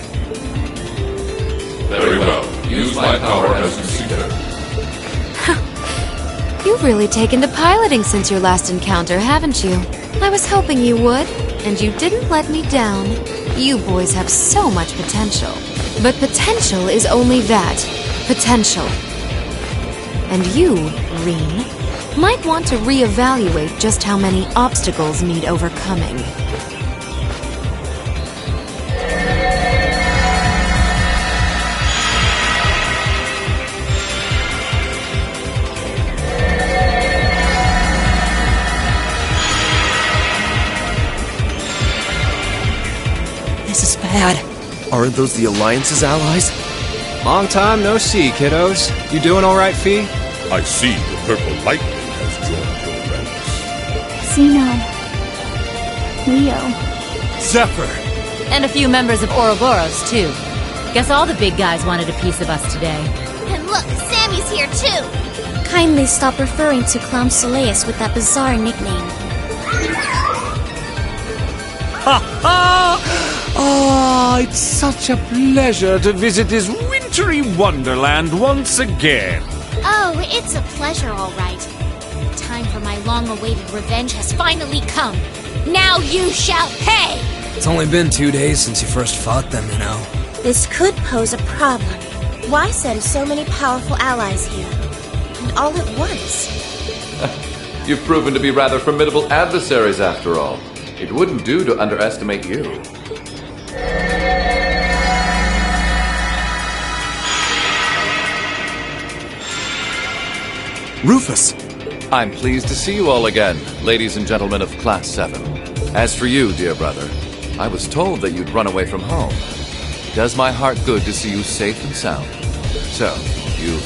Very well. Use my power as you see fit. You've really taken to piloting since your last encounter, haven't you? I was hoping you would, and you didn't let me down. You boys have so much potential. But potential is only that. Potential. And you, Rean, might want to reevaluate just how many obstacles need overcoming. This is bad. Aren't those the Alliance's allies? Long time no see, kiddos. You doing all right, Fee? I see the purple lightning has joined your ranks. Xeno. Leo. Zephyr. And a few members of Ouroboros, too. Guess all the big guys wanted a piece of us today. And look, Sammy's here too! Kindly stop referring to Clown Soleus with that bizarre nickname. Ha ha! Ah, it's such a pleasure to visit this wintry wonderland once again. Oh, it's a pleasure, all right. The time for my long-awaited revenge has finally come. Now you shall pay! It's only been 2 days since you first fought them, you know. This could pose a problem. Why send so many powerful allies here? And all at once? You've proven to be rather formidable adversaries after all. It wouldn't do to underestimate you. Rufus! I'm pleased to see you all again, ladies and gentlemen of Class 7. As for you, dear brother, I was told that you'd run away from home. It does my heart good to see you safe and sound. So, you've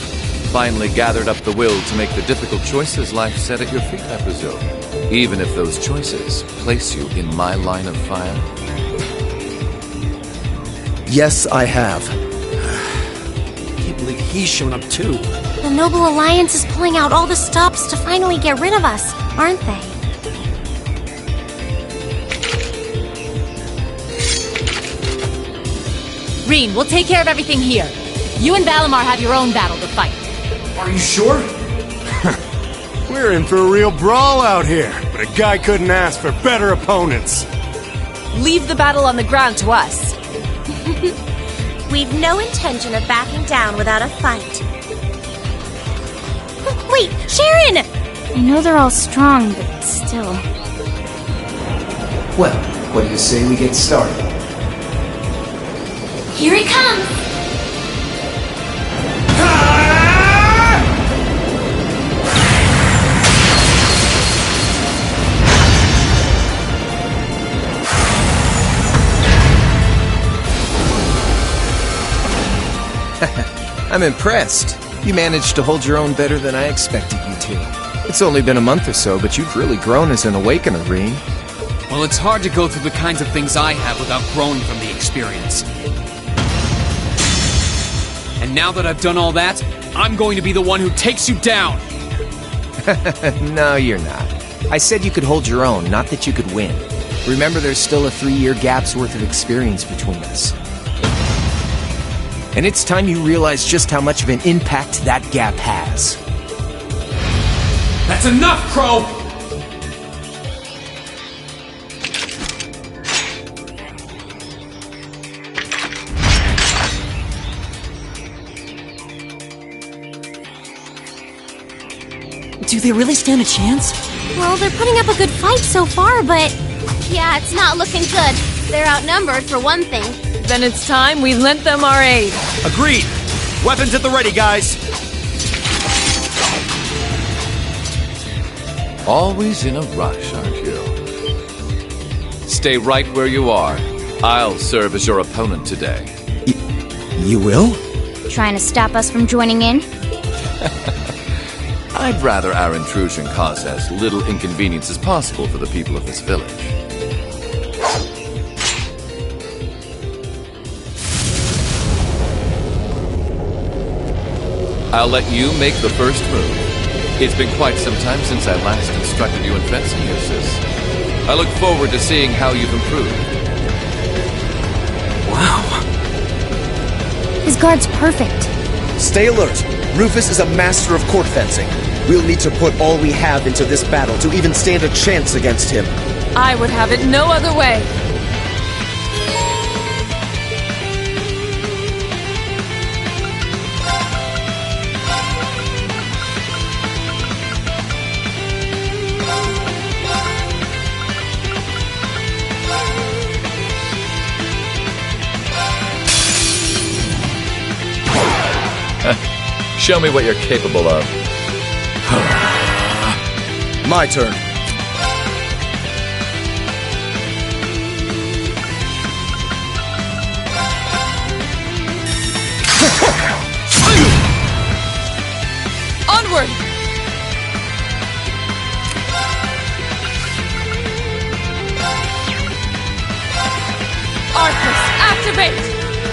finally gathered up the will to make the difficult choices life set at your feet, I presume. Even if those choices place you in my line of fire. Yes, I have. I can't believe he's shown up too. The Noble Alliance is pulling out all the stops to finally get rid of us, aren't they? Rean, we'll take care of everything here. You and Valimar have your own battle to fight. Are you sure? We're in for a real brawl out here, but a guy couldn't ask for better opponents. Leave the battle on the ground to us. We've no intention of backing down without a fight. Wait, Sharon! I know they're all strong, but still. Well, what do you say we get started? Here it comes! I'm impressed. You managed to hold your own better than I expected you to. It's only been a month or so, but you've really grown as an Awakener, Rean. Well, it's hard to go through the kinds of things I have without growing from the experience. And now that I've done all that, I'm going to be the one who takes you down! No, you're not. I said you could hold your own, not that you could win. Remember, there's still a 3-year gap's worth of experience between us. And it's time you realize just how much of an impact that gap has. That's enough, Crow! Do they really stand a chance? Well, they're putting up a good fight so far, but... Yeah, it's not looking good. They're outnumbered, for one thing. Then it's time we lent them our aid. Agreed! Weapons at the ready, guys! Always in a rush, aren't you? Stay right where you are. I'll serve as your opponent today. You will? Trying to stop us from joining in? I'd rather our intrusion cause as little inconvenience as possible for the people of this village. I'll let you make the first move. It's been quite some time since I last instructed you in fencing, Eustace. I look forward to seeing how you've improved. Wow. His guard's perfect. Stay alert. Rufus is a master of court fencing. We'll need to put all we have into this battle to even stand a chance against him. I would have it no other way. Show me what you're capable of. My turn. Onward! Arcus, activate!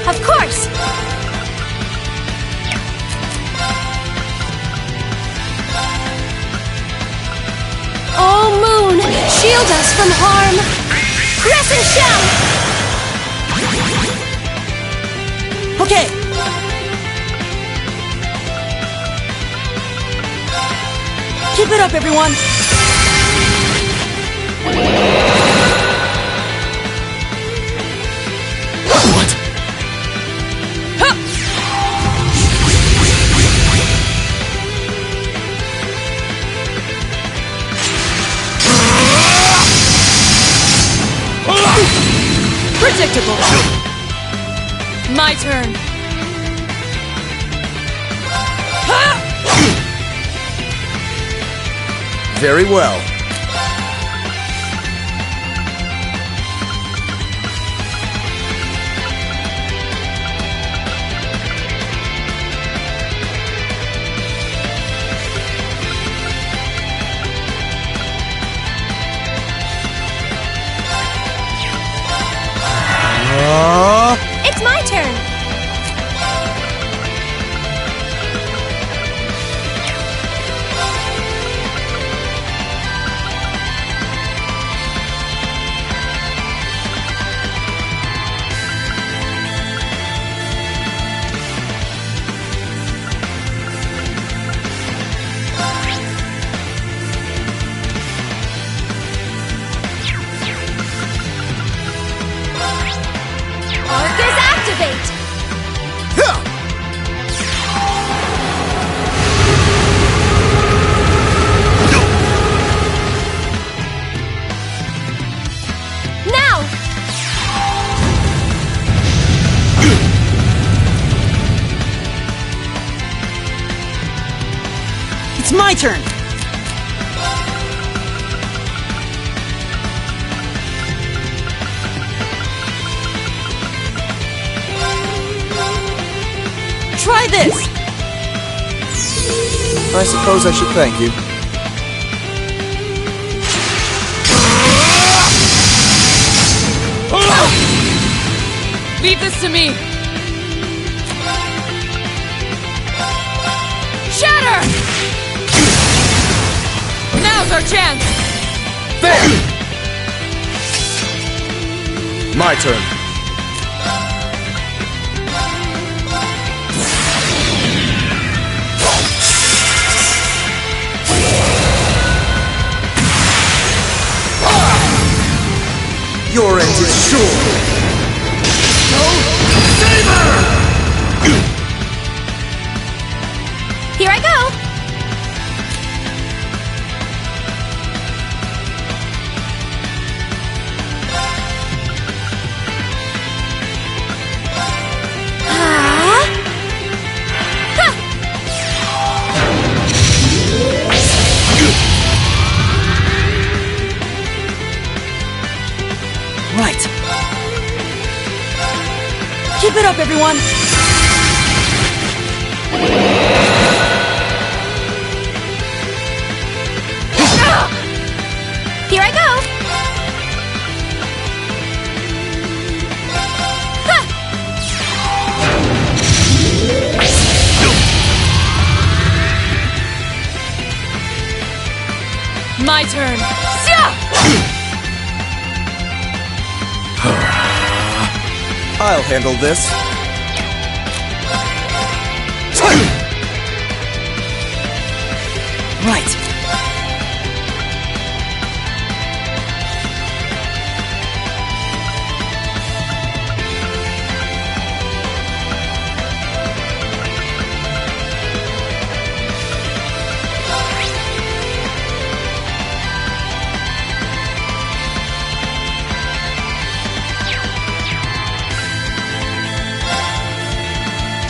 Of course! Oh, Moon! Shield us from harm! Crescent Shell! Okay! Keep it up, everyone! What? Predictable. My turn. Very well. It's my turn! my turn! Try this! I suppose I should thank you. Leave this to me! Shatter! Now's our chance! There! My turn. Your end is sure! Here I go! Right. Keep it up, everyone! Here I go! My turn! I'll handle this. Right.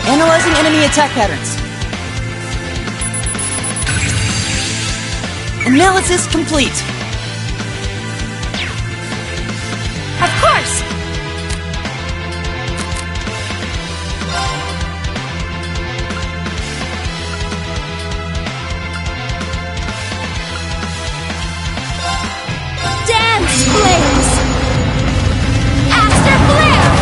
Analyzing enemy attack patterns. Analysis complete. Of course! Dance, flames! Aster flare!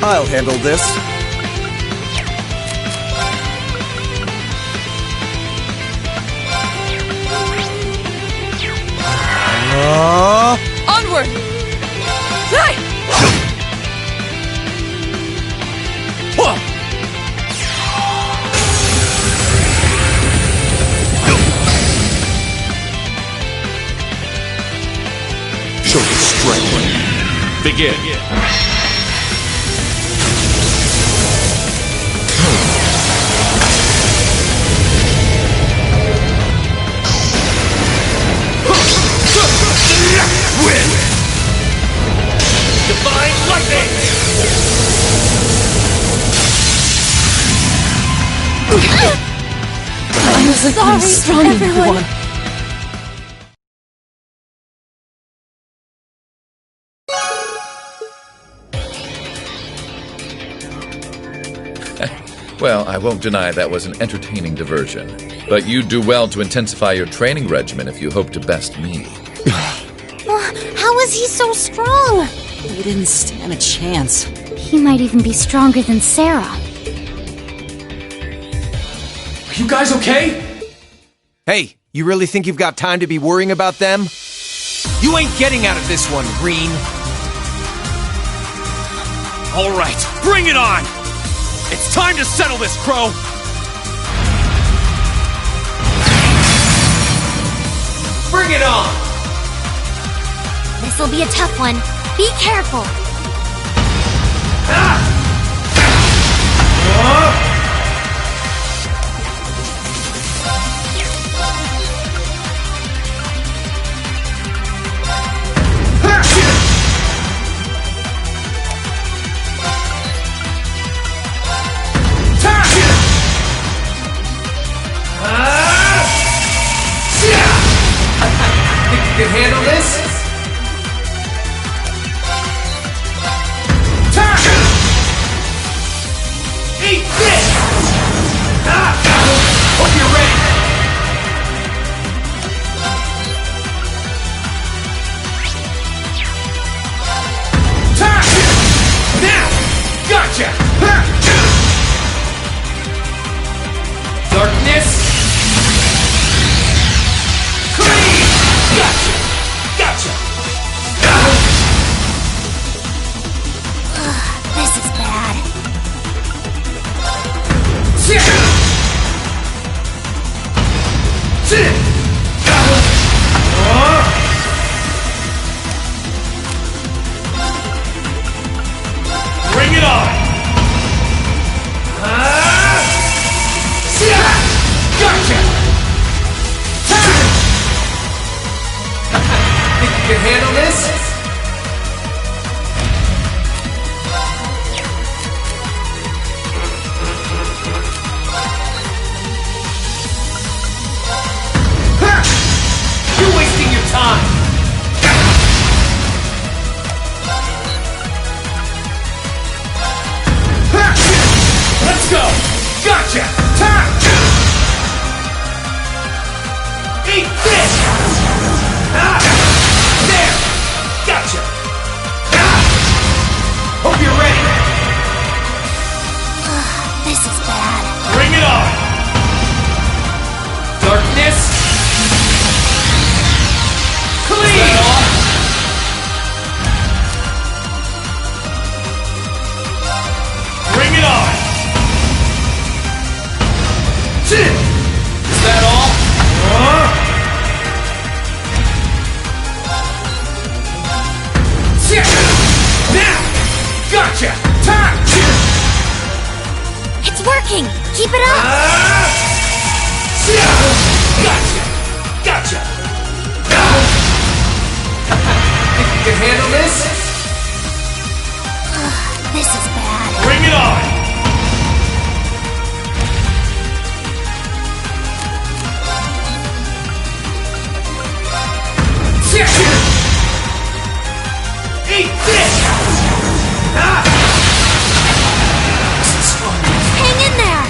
I'll handle this. Onward! Hey! Show your strength. Begin. Win! Divine lightning! I'm sorry, strong everyone. Well, I won't deny that was an entertaining diversion. But you'd do well to intensify your training regimen if you hope to best me. How is he so strong? We didn't stand a chance. He might even be stronger than Sarah. Are you guys okay? Hey, you really think you've got time to be worrying about them? You ain't getting out of this one, Green. All right, bring it on! It's time to settle this, Crow! Bring it on! This'll be a tough one. Be careful. Eat this! Hope you're ready! Now! Gotcha! Darkness! Clean! Gotcha! Gotcha! This is bad. Bring it on! Gotcha! Think you can handle this? You're wasting your time! Let's go! Gotcha! Time! Eat this! There! Gotcha! Hope you're ready! This is bad. Bring it on! Darkness! Clean! Bring it on! Is that all? Now! Gotcha! Time! It's working! Keep it up! Gotcha! Gotcha! Think you can handle this? This is bad. Bring it on! Eat this! Hang in there!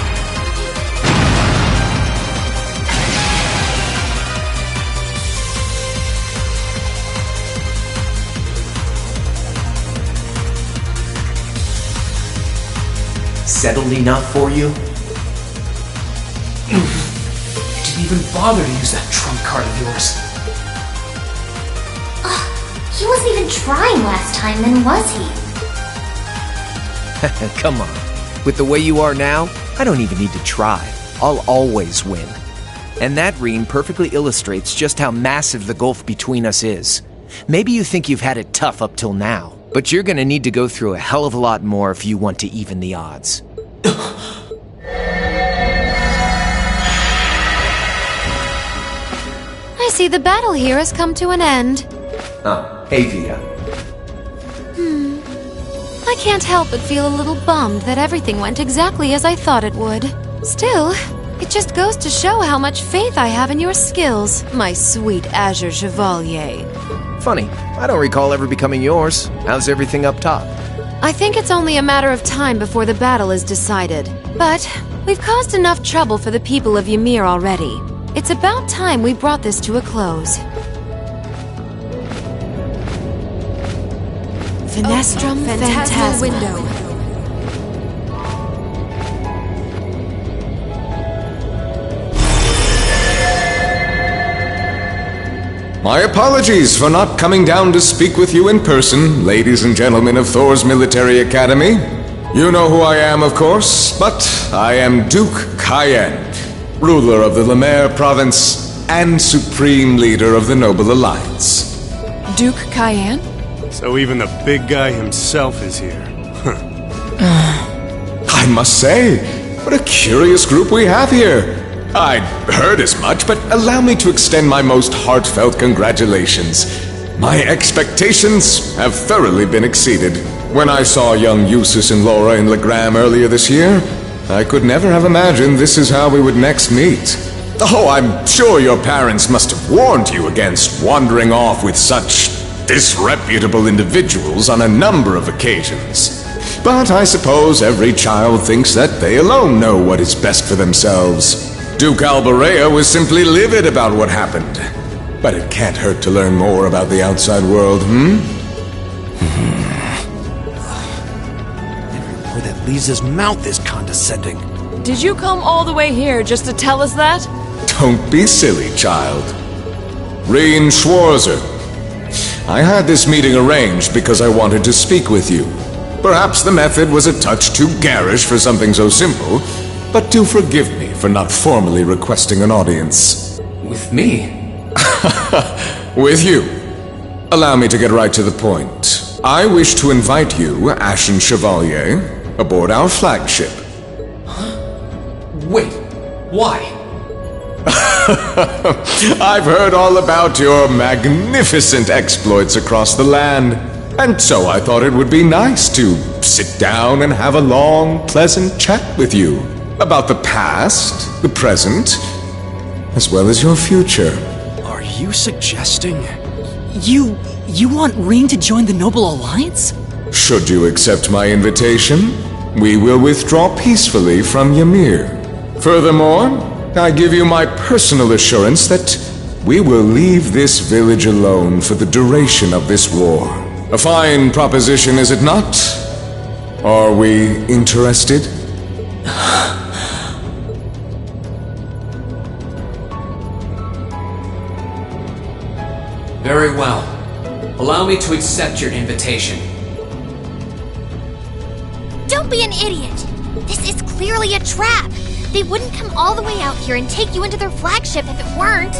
Settled enough for you? Didn't even bother to use that trump card of yours. He wasn't even trying last time, then was he? Come on. With the way you are now, I don't even need to try. I'll always win. And that ream perfectly illustrates just how massive the gulf between us is. Maybe you think you've had it tough up till now, but you're gonna need to go through a hell of a lot more if you want to even the odds. I see the battle here has come to an end. Hey Vita. I can't help but feel a little bummed that everything went exactly as I thought it would. Still, it just goes to show how much faith I have in your skills, my sweet Azure Chevalier. Funny, I don't recall ever becoming yours. How's everything up top? I think it's only a matter of time before the battle is decided. But we've caused enough trouble for the people of Ymir already. It's about time we brought this to a close. Finestrum Phantasma window. My apologies for not coming down to speak with you in person, ladies and gentlemen of Thor's Military Academy. You know who I am, of course, but I am Duke Cayenne, ruler of the Lemaire province and supreme leader of the Noble Alliance. Duke Cayenne? So even the big guy himself is here. I must say, what a curious group we have here. I'd heard as much, but allow me to extend my most heartfelt congratulations. My expectations have thoroughly been exceeded. When I saw young Eustace and Laura in Legram earlier this year, I could never have imagined this is how we would next meet. Oh, I'm sure your parents must have warned you against wandering off with such disreputable individuals on a number of occasions. But I suppose every child thinks that they alone know what is best for themselves. Duke Alborea was simply livid about what happened. But it can't hurt to learn more about the outside world, Every word that leaves his mouth is condescending. Did you come all the way here just to tell us that? Don't be silly, child. Reen Schwarzer. I had this meeting arranged because I wanted to speak with you. Perhaps the method was a touch too garish for something so simple, but do forgive me for not formally requesting an audience. With me? With you. Allow me to get right to the point. I wish to invite you, Ashen Chevalier, aboard our flagship. Wait, why? I've heard all about your magnificent exploits across the land, and so I thought it would be nice to sit down and have a long, pleasant chat with you about the past, the present, as well as your future. Are you suggesting... You want Reen to join the Noble Alliance? Should you accept my invitation, we will withdraw peacefully from Ymir. Furthermore, I give you my personal assurance that we will leave this village alone for the duration of this war. A fine proposition, is it not? Are we interested? Very well. Allow me to accept your invitation. Don't be an idiot! This is clearly a trap! They wouldn't come all the way out here and take you into their flagship if it weren't.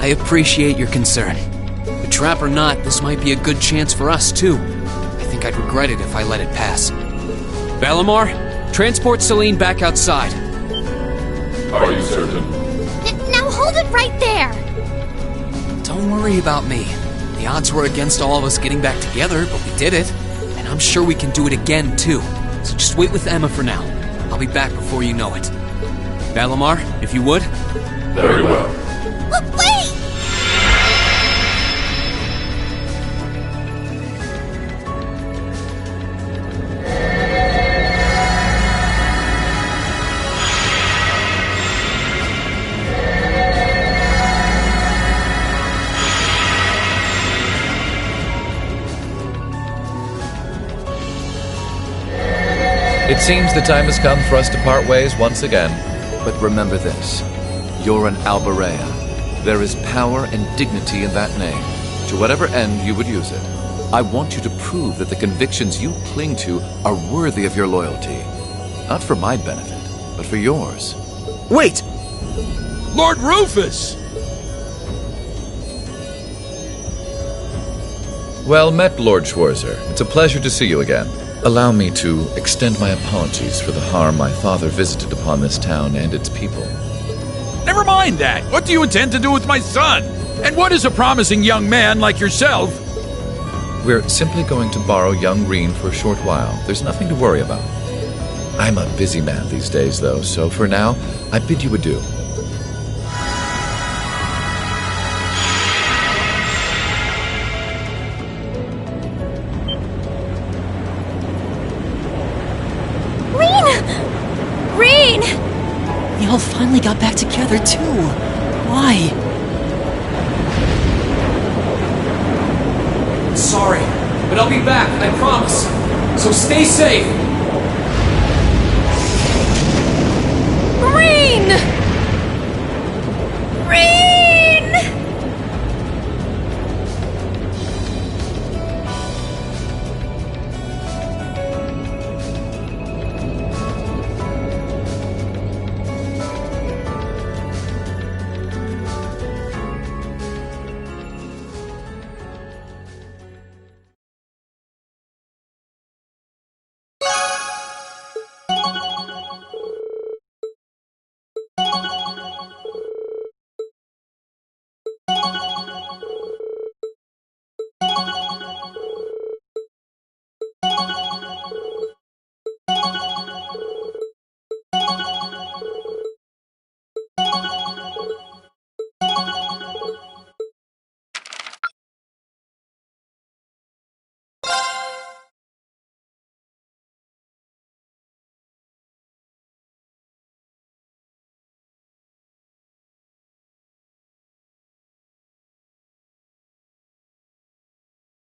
I appreciate your concern. But trap or not, this might be a good chance for us, too. I think I'd regret it if I let it pass. Valimar, transport Celine back outside. Are you certain? Now hold it right there! Don't worry about me. The odds were against all of us getting back together, but we did it. And I'm sure we can do it again, too. So just wait with Emma for now. I'll be back before you know it. Valimar, if you would. Very well. Wait! It seems the time has come for us to part ways once again. But remember this. You're an Alborea. There is power and dignity in that name. To whatever end you would use it. I want you to prove that the convictions you cling to are worthy of your loyalty. Not for my benefit, but for yours. Wait! Lord Rufus! Well met, Lord Schwarzer. It's a pleasure to see you again. Allow me to extend my apologies for the harm my father visited upon this town and its people. Never mind that. What do you intend to do with my son? And what is a promising young man like yourself? We're simply going to borrow young Reen for a short while. There's nothing to worry about. I'm a busy man these days, though, so for now, I bid you adieu. Y'all finally got back together, too. Why? Sorry, but I'll be back, I promise. So stay safe.